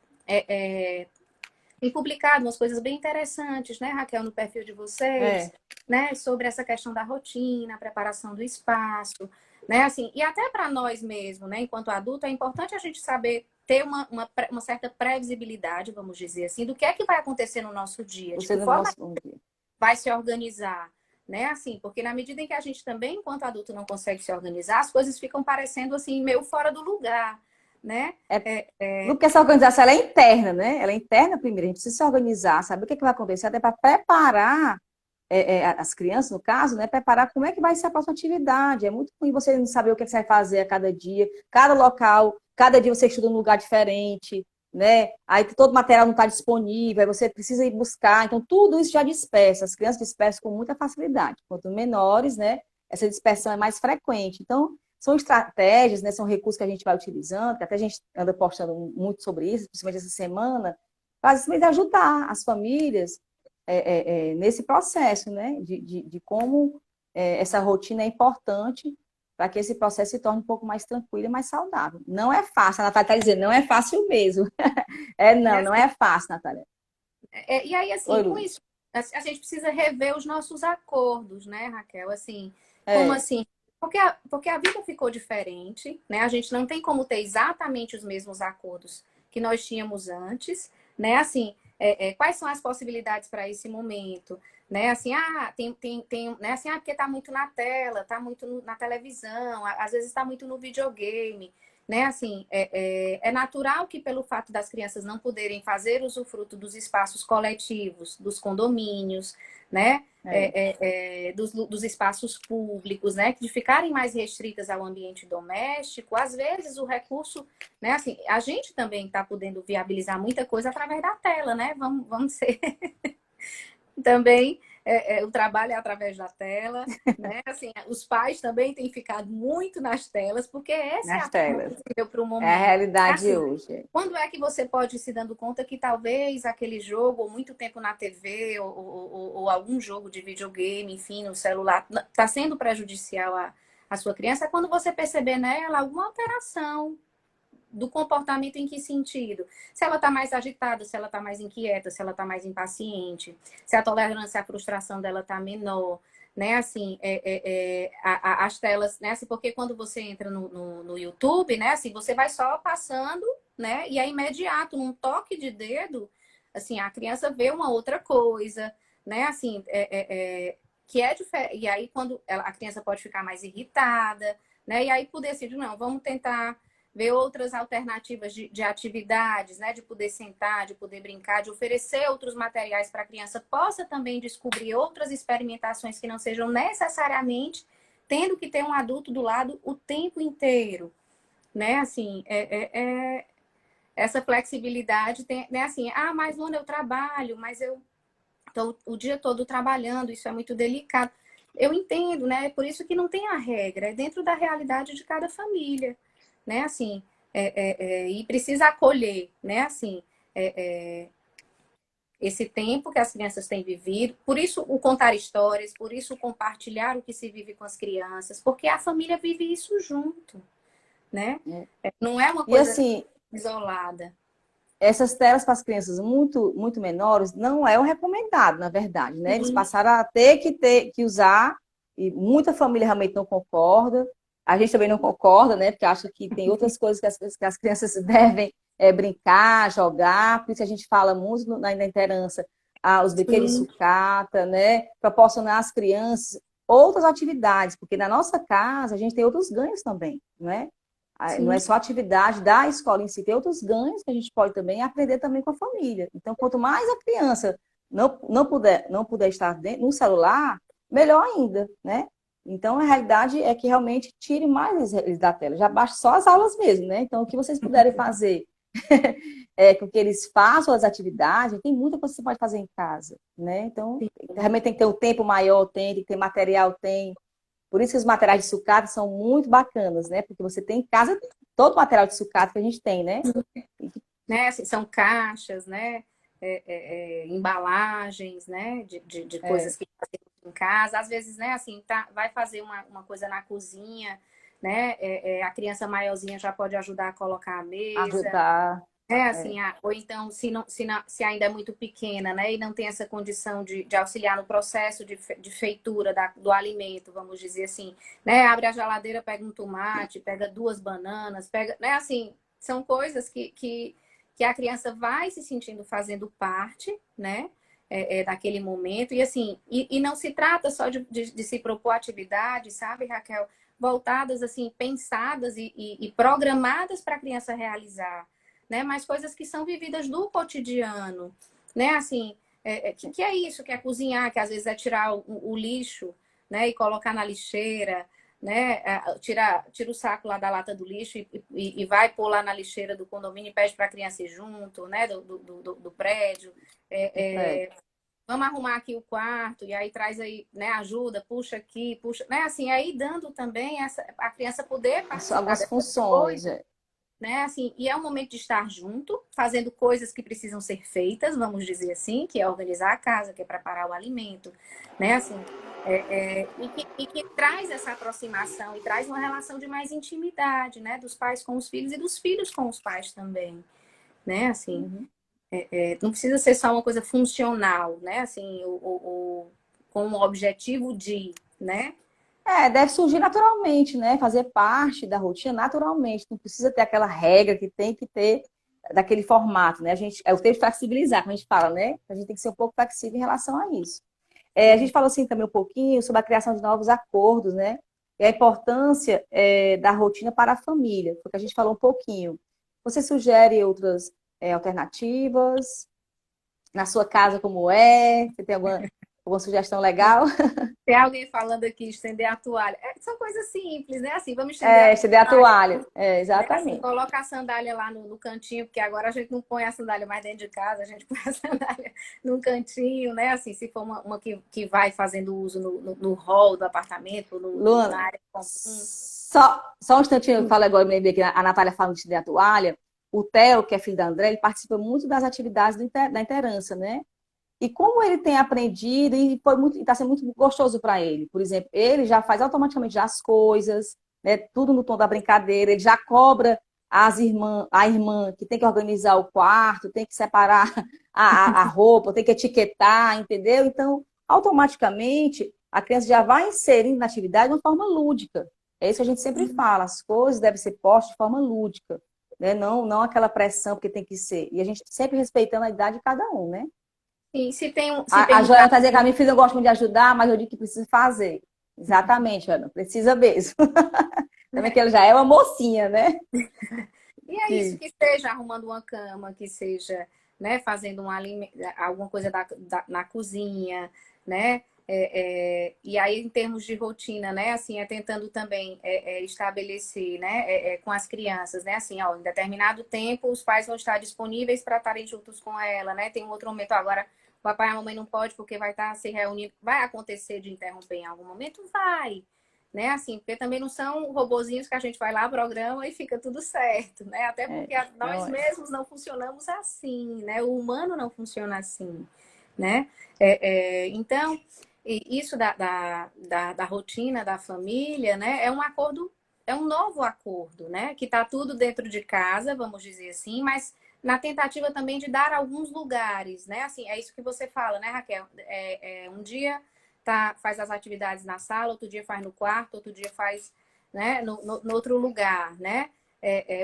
Speaker 2: tem publicado umas coisas bem interessantes, né, Raquel, no perfil de vocês,
Speaker 1: É.
Speaker 2: né, sobre essa questão da rotina, a preparação do espaço, né, assim, e até para nós mesmos, né, enquanto adulto, é importante a gente saber ter uma certa previsibilidade, vamos dizer assim, do que é que vai acontecer no nosso dia, de
Speaker 1: Você
Speaker 2: que
Speaker 1: não
Speaker 2: forma
Speaker 1: mostra um dia.
Speaker 2: vai se organizar, né, assim, porque na medida em que a gente também, enquanto adulto, não consegue se organizar, as coisas ficam parecendo, assim, meio fora do lugar, né?
Speaker 1: É porque essa organização ela é interna, né? Ela é interna primeiro, a gente precisa se organizar, saber o que, é que vai acontecer, até para preparar as crianças, no caso, né? Preparar como é que vai ser a próxima atividade. É muito ruim você não saber o que, é que você vai fazer a cada dia, cada local, cada dia você estuda num lugar diferente, né? Aí todo o material não está disponível, aí você precisa ir buscar. Então, tudo isso já dispersa. As crianças dispersam com muita facilidade. Quanto menores, né? Essa dispersão é mais frequente. Então, são estratégias, né, são recursos que a gente vai utilizando, que até a gente anda postando muito sobre isso, principalmente essa semana, para ajudar as famílias nesse processo, né, de como essa rotina é importante para que esse processo se torne um pouco mais tranquilo e mais saudável. Não é fácil, a Natália está dizendo, não é fácil mesmo.
Speaker 2: Né?
Speaker 1: Não é fácil, Natália.
Speaker 2: E aí,
Speaker 1: Oi,
Speaker 2: assim, com
Speaker 1: Lu.
Speaker 2: isso, a gente precisa rever os nossos acordos, né, Raquel? Assim, como
Speaker 1: É,
Speaker 2: assim? Porque a vida ficou diferente, né? A gente não tem como ter exatamente os mesmos acordos que nós tínhamos antes, né? Assim, quais são as possibilidades para esse momento? Né? Assim, né? Assim, porque tá muito na tela, tá muito na televisão, às vezes está muito no videogame, né? Assim, é natural que pelo fato das crianças não poderem fazer usufruto dos espaços coletivos, dos condomínios, né?
Speaker 1: é.
Speaker 2: Dos espaços públicos, né? De ficarem mais restritas ao ambiente doméstico, às vezes o recurso, né? Assim, a gente também está podendo viabilizar muita coisa através da tela, né? Vamos ser também o trabalho é através da tela, né? Assim, os pais também têm ficado muito nas telas, porque essa é
Speaker 1: Nas
Speaker 2: a forma
Speaker 1: telas.
Speaker 2: possível para o
Speaker 1: É a
Speaker 2: momento.
Speaker 1: realidade
Speaker 2: Assim,
Speaker 1: hoje.
Speaker 2: quando é que você pode ir se dando conta que talvez aquele jogo, ou muito tempo na TV, ou algum jogo de videogame, enfim, no celular, está sendo prejudicial à sua criança? É quando você perceber nela alguma alteração do comportamento em que sentido? Se ela está mais agitada, se ela está mais inquieta, se ela está mais impaciente, se a tolerância à frustração dela está menor, né? Assim, as telas, né? Assim, porque quando você entra no YouTube, né? Assim, você vai só passando, né? E é imediato, num toque de dedo, assim, a criança vê uma outra coisa, né? Assim, que é diferente. E aí, quando a criança pode ficar mais irritada, né? E aí, por decidir, não, vamos tentar ver outras alternativas de atividades, né? De poder sentar, de poder brincar, de oferecer outros materiais para a criança possa também descobrir outras experimentações que não sejam necessariamente tendo que ter um adulto do lado o tempo inteiro, né? Assim, essa flexibilidade tem, né? Assim, mas Luna, eu trabalho, mas eu estou o dia todo trabalhando, isso é muito delicado. Eu entendo, né? Por isso que não tem a regra, é dentro da realidade de cada família, né? Assim, e precisa acolher, né? Assim, esse tempo que as crianças têm vivido. Por isso o contar histórias, por isso o compartilhar o que se vive com as crianças, porque a família vive isso junto, né?
Speaker 1: É.
Speaker 2: Não é uma
Speaker 1: E
Speaker 2: coisa
Speaker 1: assim,
Speaker 2: isolada.
Speaker 1: essas telas para as crianças muito menores não é o recomendado, na verdade, né? Eles
Speaker 2: Sim,
Speaker 1: passaram a ter que usar, e muita família realmente não concorda, a gente também não concorda, né? Porque acha que tem outras coisas que as crianças devem brincar, jogar, por isso a gente fala muito na interança, os brinquedos de
Speaker 2: sim,
Speaker 1: sucata, né? Proporcionar às crianças outras atividades, porque na nossa casa a gente tem outros ganhos também, né? Não
Speaker 2: Sim.
Speaker 1: é só a atividade da escola em si, tem outros ganhos que a gente pode também aprender também com a família. Então, quanto mais a criança não puder estar no celular, melhor ainda, né? Então, a realidade é que realmente tire mais eles da tela. Já basta só as aulas mesmo, né? Então, o que vocês puderem fazer com que eles façam as atividades, tem muita coisa que você pode fazer em casa, né? Então, realmente tem que ter um tempo maior, tem que ter material, tem. Por isso que os materiais de sucata são muito bacanas, né? Porque você tem em casa todo o material de sucata que a gente tem, né?
Speaker 2: Né? Assim, são caixas, né? Embalagens, né? De
Speaker 1: É,
Speaker 2: coisas que fazemos em casa. Às vezes, né? Assim, vai fazer uma coisa na cozinha, né? A criança maiorzinha já pode ajudar a colocar a mesa.
Speaker 1: ajudar.
Speaker 2: É
Speaker 1: É,
Speaker 2: assim, ou então, se ainda é muito pequena, né, e não tem essa condição de auxiliar no processo de feitura do alimento, vamos dizer assim, né, abre a geladeira, pega um tomate, pega 2 bananas, pega, né, assim, são coisas que a criança vai se sentindo fazendo parte, né, daquele momento, e assim, e não se trata só de se propor atividades, sabe, Raquel, voltadas, assim, pensadas e programadas para a criança realizar, né? Mas coisas que são vividas do cotidiano, né? Assim, que é isso, que é cozinhar, que às vezes é tirar o lixo, né? E colocar na lixeira, né? Tira o saco lá da lata do lixo e vai pôr lá na lixeira do condomínio e pede para a criança ir junto, né? Do prédio.
Speaker 1: é.
Speaker 2: Vamos arrumar aqui o quarto e aí traz aí, né? Ajuda, puxa aqui, puxa, né? Assim, aí dando também a criança poder participar
Speaker 1: Algumas
Speaker 2: dessas
Speaker 1: funções.
Speaker 2: coisas, né? Assim, e é um momento de estar junto, fazendo coisas que precisam ser feitas, vamos dizer assim, que é organizar a casa, que é preparar o alimento, né? Assim, e que traz essa aproximação e traz uma relação de mais intimidade, né? Dos pais com os filhos e dos filhos com os pais também, né? Assim,
Speaker 1: Uhum.
Speaker 2: não precisa ser só uma coisa funcional, né? Assim, com o objetivo de, né?
Speaker 1: Deve surgir naturalmente, né? Fazer parte da rotina naturalmente. Não precisa ter aquela regra que tem que ter daquele formato, né? É o ter flexibilizar, como a gente fala, né? A gente tem que ser um pouco flexível em relação a isso. A gente falou assim também um pouquinho sobre a criação de novos acordos, né? E a importância da rotina para a família, porque a gente falou um pouquinho. Você sugere outras alternativas? Na sua casa, como é? Você tem alguma sugestão legal?
Speaker 2: Tem alguém falando aqui, estender a toalha. São coisas simples, né? Assim, vamos estender a
Speaker 1: Estender a
Speaker 2: toalha,
Speaker 1: toalha.
Speaker 2: né? Assim,
Speaker 1: Exatamente.
Speaker 2: coloca a sandália lá no cantinho, porque agora a gente não põe a sandália mais dentro de casa, a gente põe a sandália num cantinho, né? Assim, se for uma que vai fazendo uso no hall do apartamento, na
Speaker 1: Luana,
Speaker 2: área comum.
Speaker 1: só um instantinho, eu falo agora, eu me lembrei que a Natália fala de estender a toalha. O Theo, que é filho da André, ele participa muito das atividades da interança, né? E como ele tem aprendido e está sendo muito gostoso para ele. Por exemplo, ele já faz automaticamente já as coisas, né? Tudo no tom da brincadeira, ele já cobra a irmã que tem que organizar o quarto, tem que separar a roupa, tem que etiquetar, entendeu? Então, automaticamente, a criança já vai inserindo na atividade de uma forma lúdica. É isso que a gente sempre fala, as coisas devem ser postas de forma lúdica, né? Não aquela pressão porque tem que ser. E a gente sempre respeitando a idade de cada um, né?
Speaker 2: E se tem
Speaker 1: A
Speaker 2: um
Speaker 1: Joana está dizendo que a
Speaker 2: pratinho.
Speaker 1: minha filha gosta muito de ajudar, mas eu digo que precisa fazer. Exatamente, Ana, precisa mesmo. Também que ela já é uma mocinha, né?
Speaker 2: E é isso,
Speaker 1: Sim.
Speaker 2: que seja arrumando uma cama, que seja, né, fazendo alguma coisa na cozinha, né? E aí, em termos de rotina, né? Assim, tentando também estabelecer, né? Com as crianças, né? Assim, ó, em determinado tempo, os pais vão estar disponíveis para estarem juntos com ela, né? Tem um outro momento agora, o papai e a mamãe não pode porque vai estar se reunindo. Vai acontecer de interromper em algum momento? Vai, né? Assim, porque também não são robozinhos que a gente vai lá, programa e fica tudo certo, né? Até porque nós
Speaker 1: Não é.
Speaker 2: mesmos não funcionamos assim, né? O humano não funciona assim, né? Então, isso da rotina da família, né? É um acordo, é um novo acordo, né? Que tá tudo dentro de casa, vamos dizer assim, mas na tentativa também de dar alguns lugares, né? Assim, é isso que você fala, né, Raquel? Um dia faz as atividades na sala, outro dia faz no quarto, outro dia faz, né, no outro lugar, né?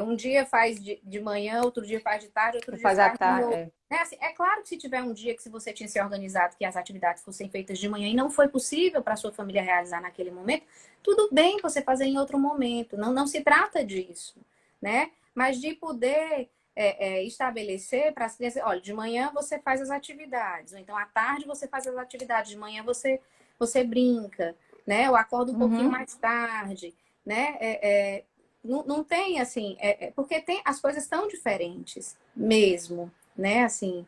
Speaker 2: Um dia faz de manhã, outro dia faz de tarde, outro dia
Speaker 1: Faz a
Speaker 2: faz de
Speaker 1: tarde.
Speaker 2: noite. Né? Assim, é claro que se tiver um dia que se você tinha se organizado que as atividades fossem feitas de manhã e não foi possível para sua família realizar naquele momento, tudo bem você fazer em outro momento. Não, não se trata disso, né? Mas de poder estabelecer para as crianças, olha, de manhã você faz as atividades, ou então à tarde você faz as atividades, de manhã você brinca, né? Eu acordo um pouquinho
Speaker 1: Uhum.
Speaker 2: mais tarde, né? Não, não tem assim, porque tem, as coisas estão diferentes mesmo, né? Assim,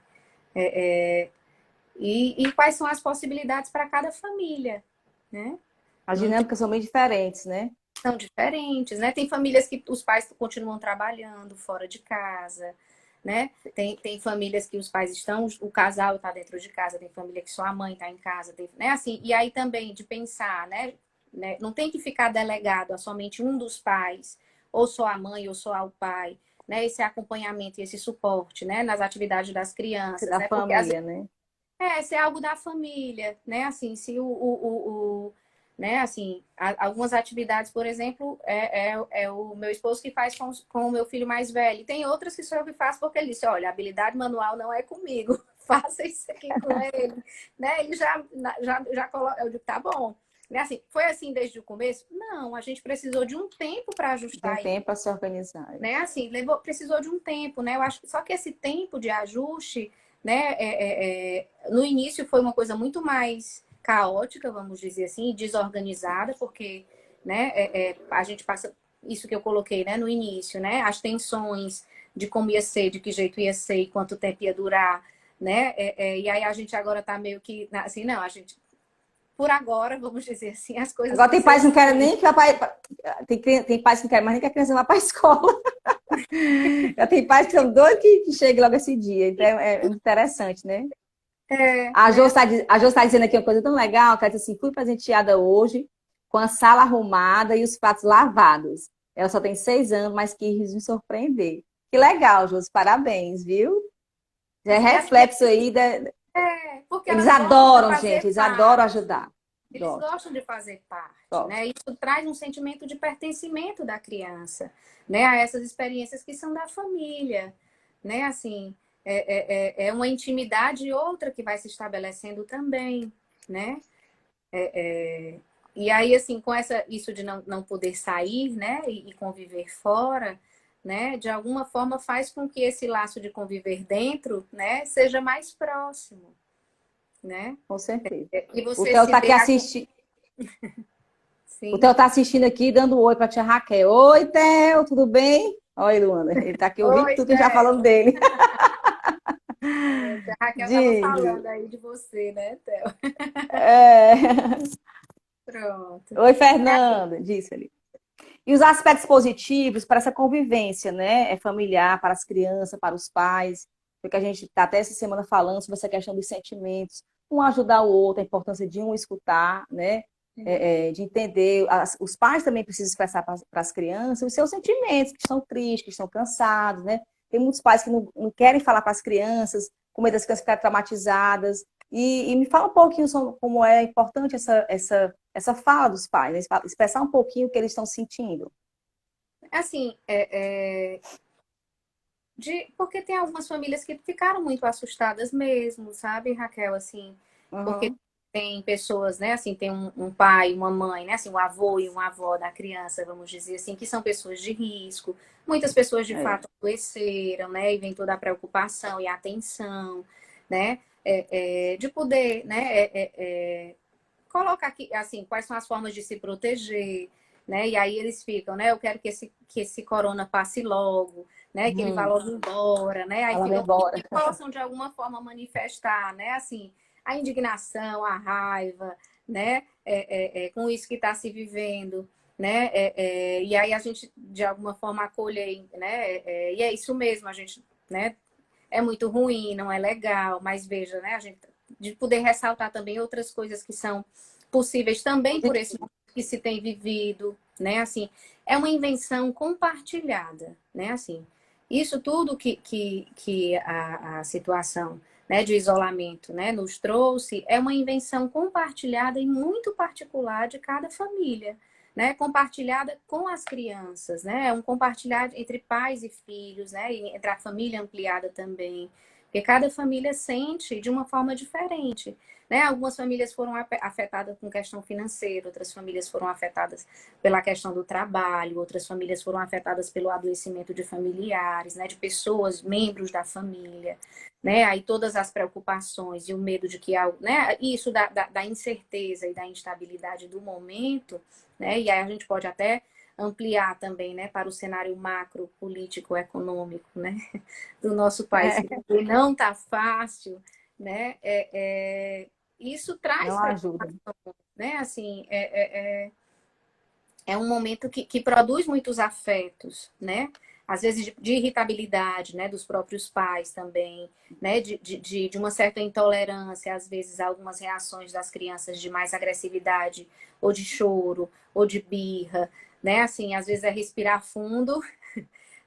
Speaker 2: e quais são as possibilidades para cada família, né?
Speaker 1: As
Speaker 2: Não
Speaker 1: dinâmicas são bem diferentes, né?
Speaker 2: são diferentes, né? Tem famílias que os pais continuam trabalhando fora de casa, né? Tem famílias que os pais estão, o casal está dentro de casa, tem família que só a mãe está em casa, né? Assim, e aí também de pensar, né? Não tem que ficar delegado a somente um dos pais, ou só a mãe, ou só o pai, né? Esse acompanhamento e esse suporte, né? Nas atividades das crianças,
Speaker 1: Da
Speaker 2: né? Porque às
Speaker 1: família, né?
Speaker 2: se é algo da família, né? Assim, se né? Assim, algumas atividades, por exemplo, é o meu esposo que faz com o meu filho mais velho. E tem outras que sou eu que faço porque ele disse, olha, habilidade manual não é comigo. Faça isso aqui com ele, né? Ele já coloca, eu digo, tá bom. Né? Assim, foi assim desde o começo? Não, a gente precisou de um tempo para
Speaker 1: De um
Speaker 2: ajustar isso,
Speaker 1: tempo para se organizar.
Speaker 2: né? Assim, precisou de um tempo, né? Eu acho que só que esse tempo de ajuste, né? No início foi uma coisa muito mais caótica, vamos dizer assim, desorganizada, porque, né? A gente passa isso que eu coloquei, né? No início, né? As tensões de como ia ser, de que jeito ia ser, e quanto tempo ia durar, né? E aí a gente agora tá meio que assim, não, a gente por agora, vamos dizer assim, as coisas
Speaker 1: Agora
Speaker 2: vão
Speaker 1: tem
Speaker 2: ser
Speaker 1: pais que não querem
Speaker 2: assim.
Speaker 1: nem que tem pais que não querem mais nem que a criança vá para a escola. Já tem pais que são doidos que chegue logo esse dia. Então é interessante, né? A Jo
Speaker 2: Né?
Speaker 1: está, a Jo está dizendo aqui uma coisa tão legal, que ela disse assim, fui presenteada hoje com a sala arrumada e os pratos lavados. Ela só tem 6 anos, mas quis me surpreender. Que legal, Josi, parabéns, viu? Já é
Speaker 2: Assim, e as
Speaker 1: reflexo
Speaker 2: crianças,
Speaker 1: aí.
Speaker 2: porque
Speaker 1: Eles
Speaker 2: elas gostam de
Speaker 1: adoram, gente,
Speaker 2: fazer
Speaker 1: eles adoram
Speaker 2: parte.
Speaker 1: ajudar.
Speaker 2: Eles
Speaker 1: Gostam,
Speaker 2: gostam de fazer parte, né?
Speaker 1: gostam.
Speaker 2: Isso traz um sentimento de pertencimento da criança, né? A essas experiências que são da família, né? Assim, é uma intimidade outra que vai se estabelecendo também, né? E aí, assim, com isso de não poder sair, né? E conviver fora, né? De alguma forma faz com que esse laço de conviver dentro, né? Seja mais próximo, né?
Speaker 1: Com certeza.
Speaker 2: E
Speaker 1: O
Speaker 2: você
Speaker 1: Theo
Speaker 2: se
Speaker 1: tá aqui
Speaker 2: vê
Speaker 1: assistindo. O
Speaker 2: assim.
Speaker 1: Theo tá assistindo aqui, dando oi pra tia Raquel. Oi, Theo, tudo bem? Oi, Luana. Ele tá aqui ouvindo
Speaker 2: Oi,
Speaker 1: tudo que já falando
Speaker 2: Theo.
Speaker 1: dele.
Speaker 2: A Raquel tava
Speaker 1: Diz.
Speaker 2: falando aí de você, né, Theo?
Speaker 1: É...
Speaker 2: Pronto.
Speaker 1: Oi, Fernanda. Disse ali. E os aspectos positivos para essa convivência, né? É familiar, para as crianças, para os pais. Porque a gente está até essa semana falando sobre essa questão dos sentimentos. Um ajudar o outro, a importância de um escutar, né? De entender. Os pais também precisam expressar para as crianças os seus sentimentos, que estão tristes, que estão cansados, né? Tem muitos pais que não querem falar para as crianças, com medo das crianças ficarem traumatizadas. E me fala um pouquinho sobre como é importante essa fala dos pais, né? Expressar um pouquinho o que eles estão sentindo.
Speaker 2: Assim, porque tem algumas famílias que ficaram muito assustadas mesmo, sabe, Raquel? Assim, porque
Speaker 1: Uhum.
Speaker 2: tem pessoas, né? Assim, tem um pai, uma mãe, né? Assim, um avô e uma avó da criança, vamos dizer assim, que são pessoas de risco. Muitas pessoas de
Speaker 1: É.
Speaker 2: fato adoeceram, né? E vem toda a preocupação e a atenção, né? De poder, né? Colocar aqui, assim, quais são as formas de se proteger, né? E aí eles ficam, né? Eu quero que esse corona passe logo, né? Que ele vá
Speaker 1: Uhum.
Speaker 2: logo embora, né? Aí
Speaker 1: Ela vai
Speaker 2: ficam
Speaker 1: embora.
Speaker 2: e possam de alguma forma manifestar, né? Assim, a indignação, a raiva, né? Com isso que está se vivendo, né? E aí a gente de alguma forma acolhe, né? E é isso mesmo, a gente, né? É muito ruim, não é legal, mas veja, né? A gente de poder ressaltar também outras coisas que são possíveis também por esse
Speaker 1: Positivo.
Speaker 2: momento que se tem vivido, né? Assim, é uma invenção compartilhada, né? Assim, isso tudo que a situação, né, de isolamento, né, nos trouxe é uma invenção compartilhada e muito particular de cada família, né, compartilhada com as crianças, né? É um compartilhar entre pais e filhos, né? E entre a família ampliada também. Porque cada família sente de uma forma diferente, né? Algumas famílias foram afetadas com questão financeira, outras famílias foram afetadas pela questão do trabalho, outras famílias foram afetadas pelo adoecimento de familiares, né? De pessoas, membros da família, né? Aí todas as preocupações e o medo de que algo, né? Isso da incerteza e da instabilidade do momento, né? E aí a gente pode até ampliar também, né, para o cenário macro político econômico, né, do nosso país, que também não está fácil, né? Isso traz
Speaker 1: Não ajuda.
Speaker 2: preocupação, né? Assim, é um momento que produz muitos afetos, né? Às vezes de irritabilidade, né? Dos próprios pais também, né? De uma certa intolerância, às vezes algumas reações das crianças de mais agressividade, ou de choro, ou de birra, né? Assim, às vezes é respirar fundo,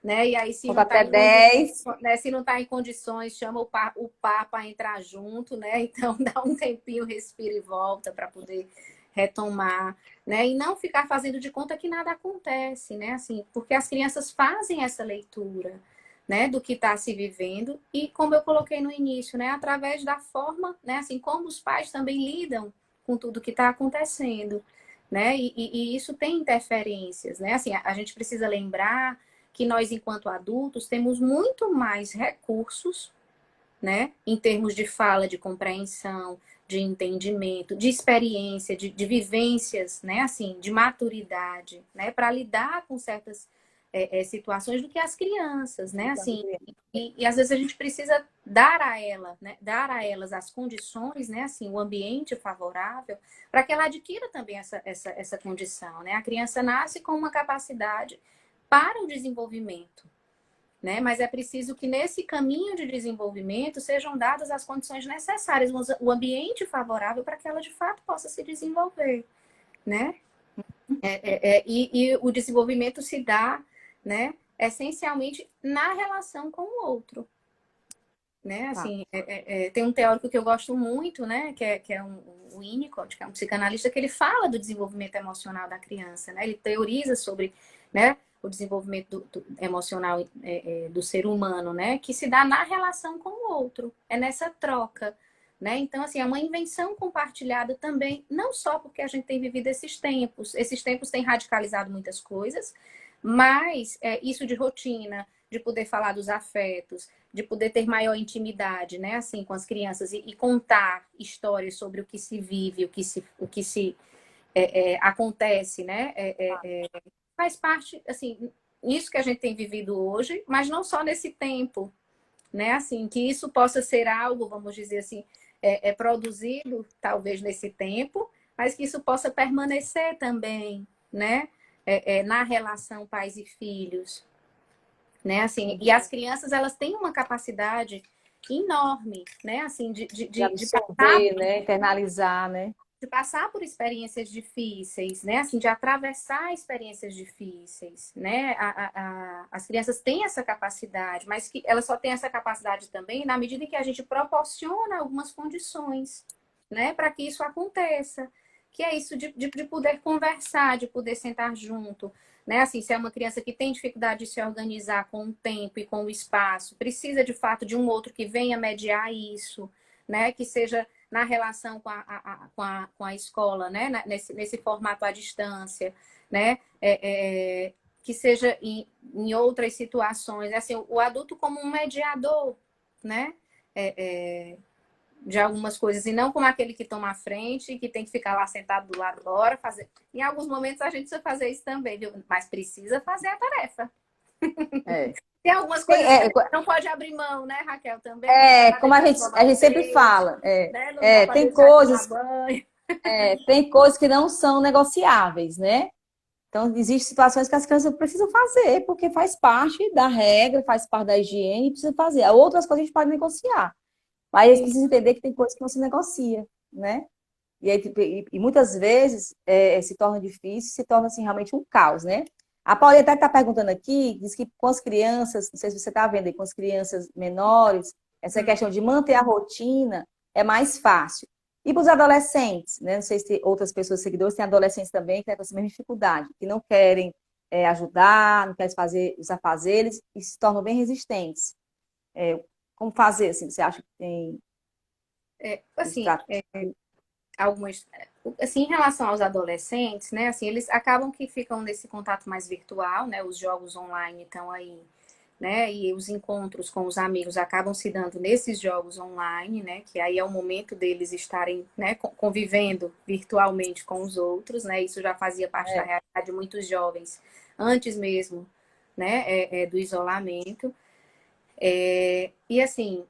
Speaker 2: né? E aí, se
Speaker 1: Conta
Speaker 2: não está
Speaker 1: até
Speaker 2: em condições,
Speaker 1: 10.
Speaker 2: né? Se não tá em condições, chama o Papa a entrar junto, né? Então, dá um tempinho, respira e volta para poder retomar, né? E não ficar fazendo de conta que nada acontece, né? Assim, porque as crianças fazem essa leitura, né? Do que está se vivendo e, como eu coloquei no início, né? Através da forma, né? Assim, como os pais também lidam com tudo que está acontecendo, né? E isso tem interferências, né? Assim, a gente precisa lembrar que nós, enquanto adultos, temos muito mais recursos, né, em termos de fala, de compreensão, de entendimento, de experiência, de vivências, né, assim, de maturidade, né, para lidar com certas situações do que as crianças, né, assim, e às vezes a gente precisa dar a ela, né, dar a elas as condições, né, assim, o ambiente favorável para que ela adquira também essa condição, né, a criança nasce com uma capacidade para o desenvolvimento, né? Mas é preciso que nesse caminho de desenvolvimento sejam dadas as condições necessárias, o ambiente favorável para que ela de fato possa se desenvolver, né? E o desenvolvimento se dá, né? Essencialmente na relação com o outro, né?
Speaker 1: Tá.
Speaker 2: Assim, tem um teórico que eu gosto muito, né? Que é o Winnicott, que é um psicanalista, que ele fala do desenvolvimento emocional da criança, né? Ele teoriza sobre, né? O desenvolvimento emocional do ser humano, né? Que se dá na relação com o outro, é nessa troca, né? Então, assim, é uma invenção compartilhada também, não só porque a gente tem vivido esses tempos têm radicalizado muitas coisas, mas isso de rotina, de poder falar dos afetos, de poder ter maior intimidade, né, assim, com as crianças e contar histórias sobre o que se vive, o que se acontece, né, faz parte, assim, isso que a gente tem vivido hoje, mas não só nesse tempo, né, assim, que isso possa ser algo, vamos dizer assim, produzido talvez nesse tempo, mas que isso possa permanecer também, né, na relação pais e filhos, né? Assim, e as crianças, elas têm uma capacidade enorme, né? Assim,
Speaker 1: De absorver, né? Internalizar, né?
Speaker 2: de passar por experiências difíceis, né? Assim, de atravessar experiências difíceis, né? As crianças têm essa capacidade, mas que elas só têm essa capacidade também na medida em que a gente proporciona algumas condições, né? Para que isso aconteça. Que é isso de poder conversar, de poder sentar junto, né? Assim, se é uma criança que tem dificuldade de se organizar com o tempo e com o espaço, precisa de fato de um outro que venha mediar isso, né? Que seja na relação com a escola, né? Nesse formato à distância, né? Que seja em outras situações, assim, o adulto como um mediador, né? De algumas coisas, e não como aquele que toma a frente e que tem que ficar lá sentado do lado da hora, fazer. Em alguns momentos a gente precisa fazer isso também, viu? Mas precisa fazer a tarefa.
Speaker 1: É.
Speaker 2: Tem algumas
Speaker 1: Tem,
Speaker 2: coisas que a gente não pode abrir mão, né, Raquel? Também não dá
Speaker 1: como a
Speaker 2: deixar
Speaker 1: gente,
Speaker 2: escovar
Speaker 1: a
Speaker 2: o
Speaker 1: gente sempre
Speaker 2: dente,
Speaker 1: fala,
Speaker 2: né? Não dá para
Speaker 1: tem
Speaker 2: deixar tomar
Speaker 1: coisas,
Speaker 2: banho.
Speaker 1: tem coisas que não são negociáveis, né? Então, existem situações que as crianças precisam fazer, porque faz parte da regra, faz parte da higiene, precisa fazer. Outras coisas a gente pode negociar. Mas eles precisam entender que tem coisas que não se negocia, né? E, aí, e muitas vezes se torna difícil, se torna assim, realmente um caos, né? A Paulinha até está perguntando aqui, diz que com as crianças, não sei se você está vendo aí, com as crianças menores, essa questão de manter a rotina é mais fácil. E para os adolescentes, né? Não sei se outras pessoas seguidores têm adolescentes também que têm essa mesma dificuldade, que não querem ajudar, não querem fazer os afazeres e se tornam bem resistentes. Como fazer, assim? Você acha que tem
Speaker 2: Assim, algumas, assim, em relação aos adolescentes, né, assim, eles acabam que ficam nesse contato mais virtual, né, os jogos online estão aí, né, e os encontros com os amigos acabam se dando nesses jogos online, né, que aí é o momento deles estarem, né, convivendo virtualmente com os outros, né, isso já fazia parte da realidade de muitos jovens antes mesmo, né, do isolamento. E assim,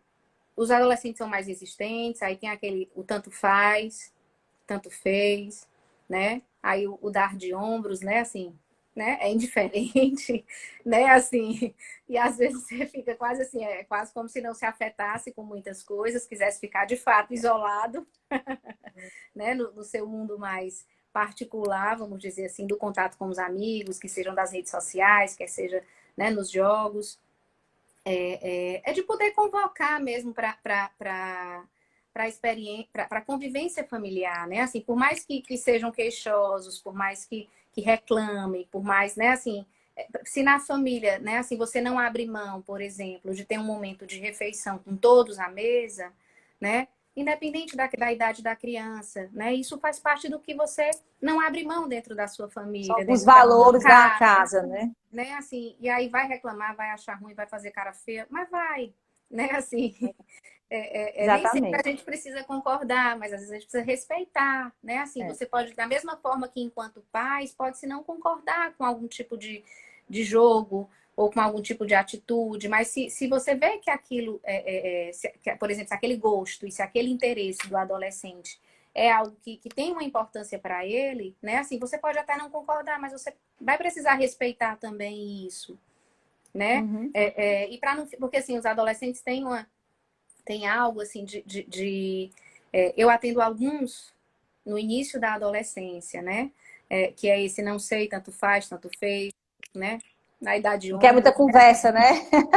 Speaker 2: os adolescentes são mais resistentes, aí tem aquele, o tanto faz, tanto fez, né? Aí o dar de ombros, né? Assim, né? É indiferente, né? Assim, e às vezes você fica quase assim, é quase como se não se afetasse com muitas coisas, quisesse ficar de fato isolado, né? No seu mundo mais particular, vamos dizer assim, do contato com os amigos, que sejam das redes sociais, quer seja, né, nos jogos. É de poder convocar mesmo para experiência, para convivência familiar, né? Assim, por mais que sejam queixosos, por mais que reclamem, por mais, né, assim, se na família, né, assim, você não abre mão, por exemplo, de ter um momento de refeição com todos à mesa, né? Independente da idade da criança, né? Isso faz parte do que você não abre mão dentro da sua
Speaker 1: são
Speaker 2: família,
Speaker 1: alguns
Speaker 2: dentro da sua
Speaker 1: valores da
Speaker 2: casa,
Speaker 1: casa, né?
Speaker 2: né? Assim, e aí vai reclamar, vai achar ruim, vai fazer cara feia, mas vai, né? Assim, nem sempre a
Speaker 1: Exatamente.
Speaker 2: gente precisa concordar, mas às vezes a gente precisa respeitar, né? Assim,
Speaker 1: É.
Speaker 2: você pode, da mesma forma que enquanto pais, pode se não concordar com algum tipo de jogo ou com algum tipo de atitude, mas se você vê que aquilo, por exemplo, se aquele gosto e se aquele interesse do adolescente é algo que tem uma importância para ele, né? Assim, você pode até não concordar, mas você vai precisar respeitar também isso, né?
Speaker 1: Uhum.
Speaker 2: E para não, porque assim, os adolescentes têm algo assim eu atendo alguns no início da adolescência, né? Que é esse não sei, tanto faz, tanto fez, né? Na idade
Speaker 1: Não quer muita
Speaker 2: ombro,
Speaker 1: conversa, né?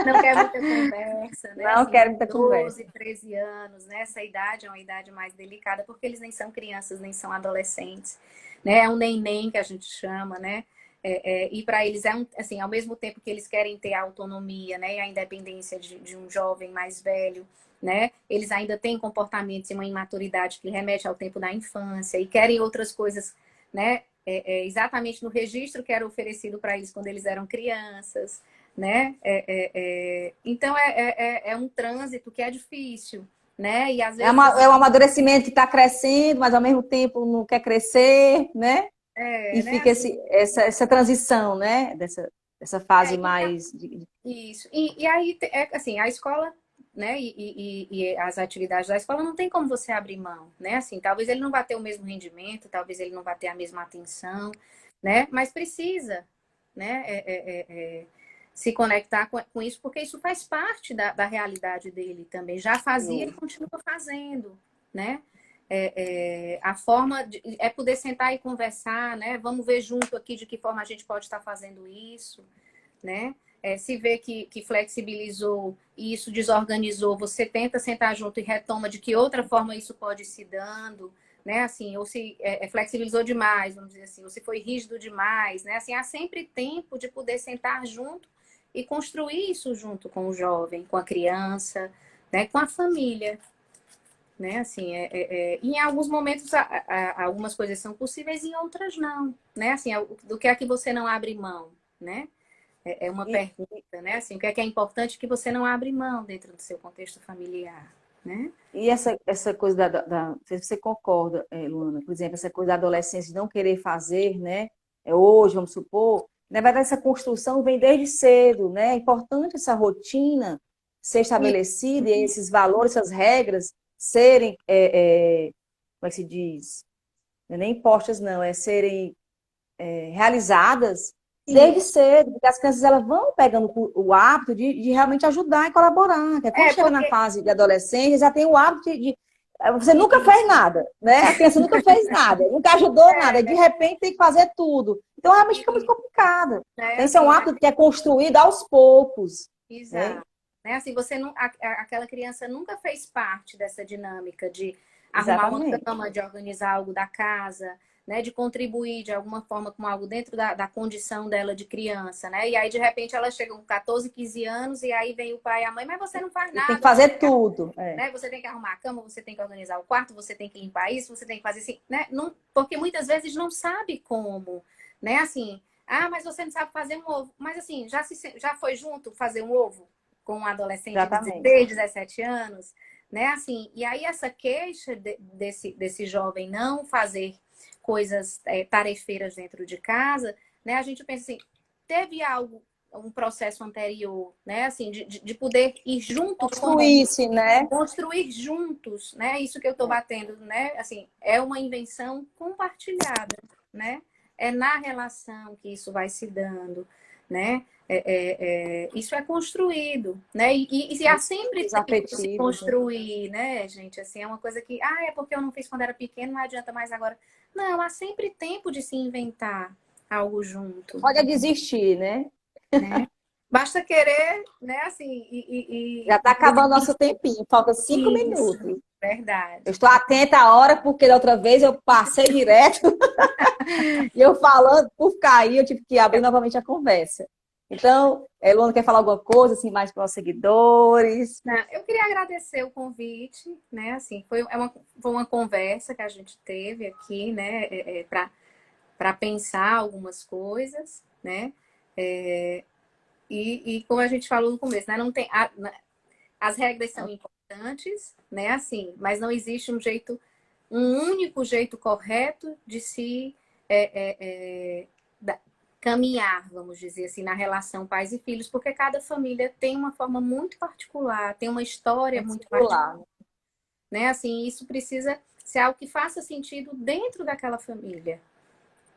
Speaker 2: não quer muita conversa, né?
Speaker 1: Não
Speaker 2: Assim,
Speaker 1: quero muita conversa.
Speaker 2: 12, 13 anos, né? Essa idade é uma idade mais delicada, porque eles nem são crianças, nem são adolescentes, né? É um neném que a gente chama, né? E para eles assim, ao mesmo tempo que eles querem ter a autonomia, né? E a independência de um jovem mais velho, né? Eles ainda têm comportamentos e uma imaturidade que remete ao tempo da infância e querem outras coisas, né? Exatamente no registro que era oferecido para eles quando eles eram crianças, né? Então é um trânsito que é difícil, né? E às vezes
Speaker 1: É um amadurecimento que está crescendo, mas ao mesmo tempo não quer crescer, né? E
Speaker 2: né?
Speaker 1: fica
Speaker 2: Assim,
Speaker 1: essa transição, né? Dessa fase
Speaker 2: e
Speaker 1: mais.
Speaker 2: isso. E aí, assim, a escola, né? E as atividades da escola não tem como você abrir mão, né? Assim, talvez ele não vá ter o mesmo rendimento, talvez ele não vá ter a mesma atenção, né? Mas precisa, né? Se conectar com isso, porque isso faz parte da realidade dele também. Já fazia e continua fazendo, né? A forma é poder sentar e conversar, né? Vamos ver junto aqui de que forma a gente pode estar fazendo isso, né? Se vê que flexibilizou e isso desorganizou, você tenta sentar junto e retoma de que outra forma isso pode ir se dando, né? Assim, ou se flexibilizou demais, vamos dizer assim, ou se foi rígido demais, né? Assim, há sempre tempo de poder sentar junto e construir isso junto com o jovem, com a criança, né? Com a família, né? Assim, em alguns momentos algumas coisas são possíveis, em outras não, né? Assim, do que é que você não abre mão, né? É uma
Speaker 1: E,
Speaker 2: pergunta, né? Assim, o que é importante que você não abre mão dentro do seu contexto familiar, né?
Speaker 1: e essa coisa não sei se você concorda, Luana, por exemplo, essa coisa da adolescência de não querer fazer, né? Hoje, vamos supor, na verdade, essa construção vem desde cedo, né? É importante essa rotina ser
Speaker 2: E,
Speaker 1: estabelecida e esses valores, essas regras serem, como é que se diz? Não é nem impostas, não, serem realizadas
Speaker 2: e
Speaker 1: desde cedo, porque as crianças elas vão pegando o hábito de realmente ajudar e colaborar. Que quando chega na
Speaker 2: porque
Speaker 1: fase de adolescência, já tem o hábito você nunca fez
Speaker 2: isso,
Speaker 1: nada, né? A criança nunca fez nada, nunca ajudou nada, e de repente tem que fazer tudo. Então, realmente fica muito
Speaker 2: e,
Speaker 1: complicado.
Speaker 2: né?
Speaker 1: Então, isso é um
Speaker 2: Assim,
Speaker 1: hábito que é construído aos poucos, né?
Speaker 2: exato. Né? Assim, você não, aquela criança nunca fez parte dessa dinâmica de arrumar uma
Speaker 1: Exatamente.
Speaker 2: cama, de organizar algo da casa, né? De contribuir de alguma forma com algo dentro da condição dela de criança, né? E aí, de repente, ela chega com 14, 15 anos e aí vem o pai e a mãe, mas você não faz
Speaker 1: E tem que
Speaker 2: nada, você
Speaker 1: fazer tudo. É,
Speaker 2: né? Você tem que arrumar a cama, você tem que organizar o quarto, você tem que limpar isso, você tem que fazer assim, né? Não, porque muitas vezes não sabe como, né? Assim, ah, mas você não sabe fazer um ovo. Mas assim, já foi junto fazer um ovo com um adolescente de
Speaker 1: exatamente.
Speaker 2: 16, 17 anos, né? Assim, e aí essa queixa desse jovem não fazer coisas tarefeiras dentro de casa, né? A gente pensa assim, teve algo um processo anterior, né? Assim, de poder ir juntos como
Speaker 1: Construir-se, né?
Speaker 2: construir juntos, né? Isso que eu estou batendo, né? Assim, é uma invenção compartilhada, né? É na relação que isso vai se dando, né? Isso é construído, né? E há sempre
Speaker 1: Os
Speaker 2: tempo de se
Speaker 1: afetivos, né?
Speaker 2: construir, né, gente? Assim, é uma coisa que, ah, é porque eu não fiz quando era pequeno, não adianta mais agora. Não, há sempre tempo de se inventar algo junto,
Speaker 1: Pode desistir, né?
Speaker 2: né? Basta querer, né? Assim,
Speaker 1: Já está acabando nosso tempinho, falta cinco
Speaker 2: isso,
Speaker 1: minutos. Eu
Speaker 2: verdade.
Speaker 1: estou atenta à hora, porque da outra vez eu passei direto e eu falando, por cair, eu tive que abrir novamente a conversa. Então, Luana quer falar alguma coisa, assim, mais para os seguidores?
Speaker 2: Não, eu queria agradecer o convite, né? Assim, foi uma conversa que a gente teve aqui, né? Para pensar algumas coisas, né? É, e como a gente falou no começo, né? Não tem, as regras são importantes, né? Assim, mas não existe um único jeito correto de se é, é, da- caminhar, vamos dizer assim, na relação pais e filhos, porque cada família tem uma forma muito particular, tem uma história
Speaker 1: Muito
Speaker 2: muito particular,
Speaker 1: singular.
Speaker 2: né? Assim, isso precisa ser algo que faça sentido dentro daquela família,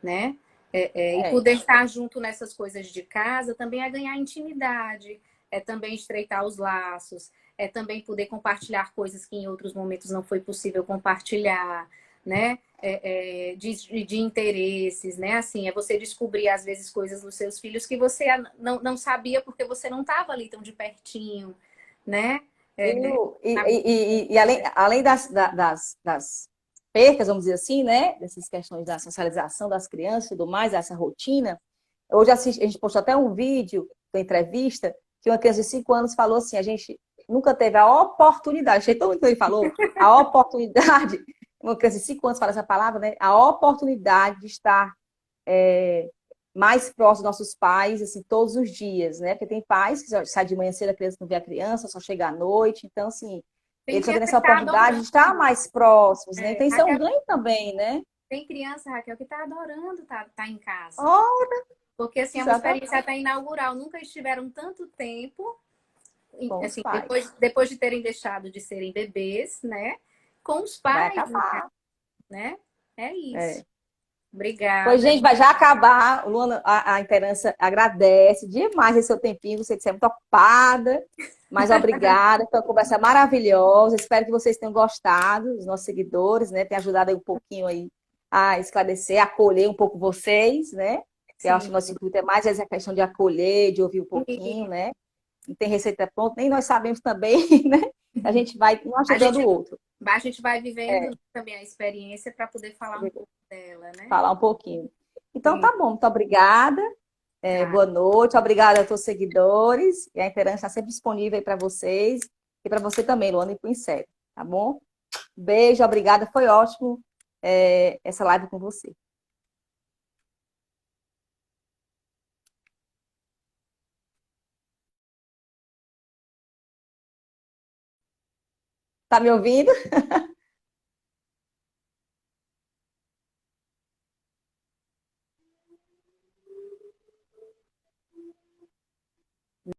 Speaker 2: né? E
Speaker 1: É,
Speaker 2: poder estar junto nessas coisas de casa também é ganhar intimidade, é também estreitar os laços, é também poder compartilhar coisas que em outros momentos não foi possível compartilhar, né? De interesses, né? Assim, é você descobrir às vezes coisas dos seus filhos que você não sabia porque você não estava ali tão de pertinho, né?
Speaker 1: E,
Speaker 2: É,
Speaker 1: Lu, e,
Speaker 2: na-
Speaker 1: e, e, e além das percas, vamos dizer assim, né? Dessas questões da socialização das crianças e tudo mais, essa rotina. Hoje a gente postou até um vídeo da entrevista que uma criança de 5 anos falou assim: a gente nunca teve a oportunidade, achei tão muito que ele falou, a oportunidade, uma criança de 5 anos fala essa palavra, né? A oportunidade de estar mais próximo dos nossos pais, assim, todos os dias, né? Porque tem pais que saem de manhã cedo, a criança não vê a criança, só chega à noite. Então, assim,
Speaker 2: Tem
Speaker 1: eles só têm
Speaker 2: criança que
Speaker 1: essa
Speaker 2: está
Speaker 1: oportunidade de estar
Speaker 2: adorando.
Speaker 1: mais próximos, né? Então, isso é um
Speaker 2: Raquel,
Speaker 1: ganho também, né?
Speaker 2: tem criança, Raquel, que está adorando tá em casa.
Speaker 1: Oh,
Speaker 2: Porque, assim, é uma experiência
Speaker 1: exatamente.
Speaker 2: até inaugural. Nunca estiveram tanto tempo,
Speaker 1: Com os
Speaker 2: assim,
Speaker 1: pais.
Speaker 2: depois de terem deixado de serem bebês, né? Com os
Speaker 1: Vai
Speaker 2: pais em casa,
Speaker 1: acabar.
Speaker 2: né? É isso.
Speaker 1: É. Pois,
Speaker 2: Obrigada.
Speaker 1: gente, vai já acabar. Luana, a Interança agradece demais esse seu tempinho. Você que é muito ocupada, mas obrigada. Foi uma conversa maravilhosa. Espero que vocês tenham gostado, os nossos seguidores, né? Tenha ajudado aí um pouquinho aí a esclarecer, a acolher um pouco vocês, né? Eu acho que o
Speaker 2: Sim.
Speaker 1: nosso intuito é mais essa questão de acolher, de ouvir um pouquinho,
Speaker 2: E
Speaker 1: né? Não tem receita pronta, nem nós sabemos também, né? A gente vai um
Speaker 2: a
Speaker 1: ajudando o
Speaker 2: gente,
Speaker 1: outro.
Speaker 2: a gente vai vivendo
Speaker 1: É,
Speaker 2: também a experiência para poder falar um pouco dela, né?
Speaker 1: falar um pouquinho. Então,
Speaker 2: Sim.
Speaker 1: tá bom. Muito obrigada.
Speaker 2: Tá.
Speaker 1: Boa noite, obrigada aos seus seguidores. E a Interança está sempre disponível aí para vocês e para você também, Luana, e para o Inseto, tá bom? Beijo, obrigada, foi ótimo essa live com você. Tá me ouvindo?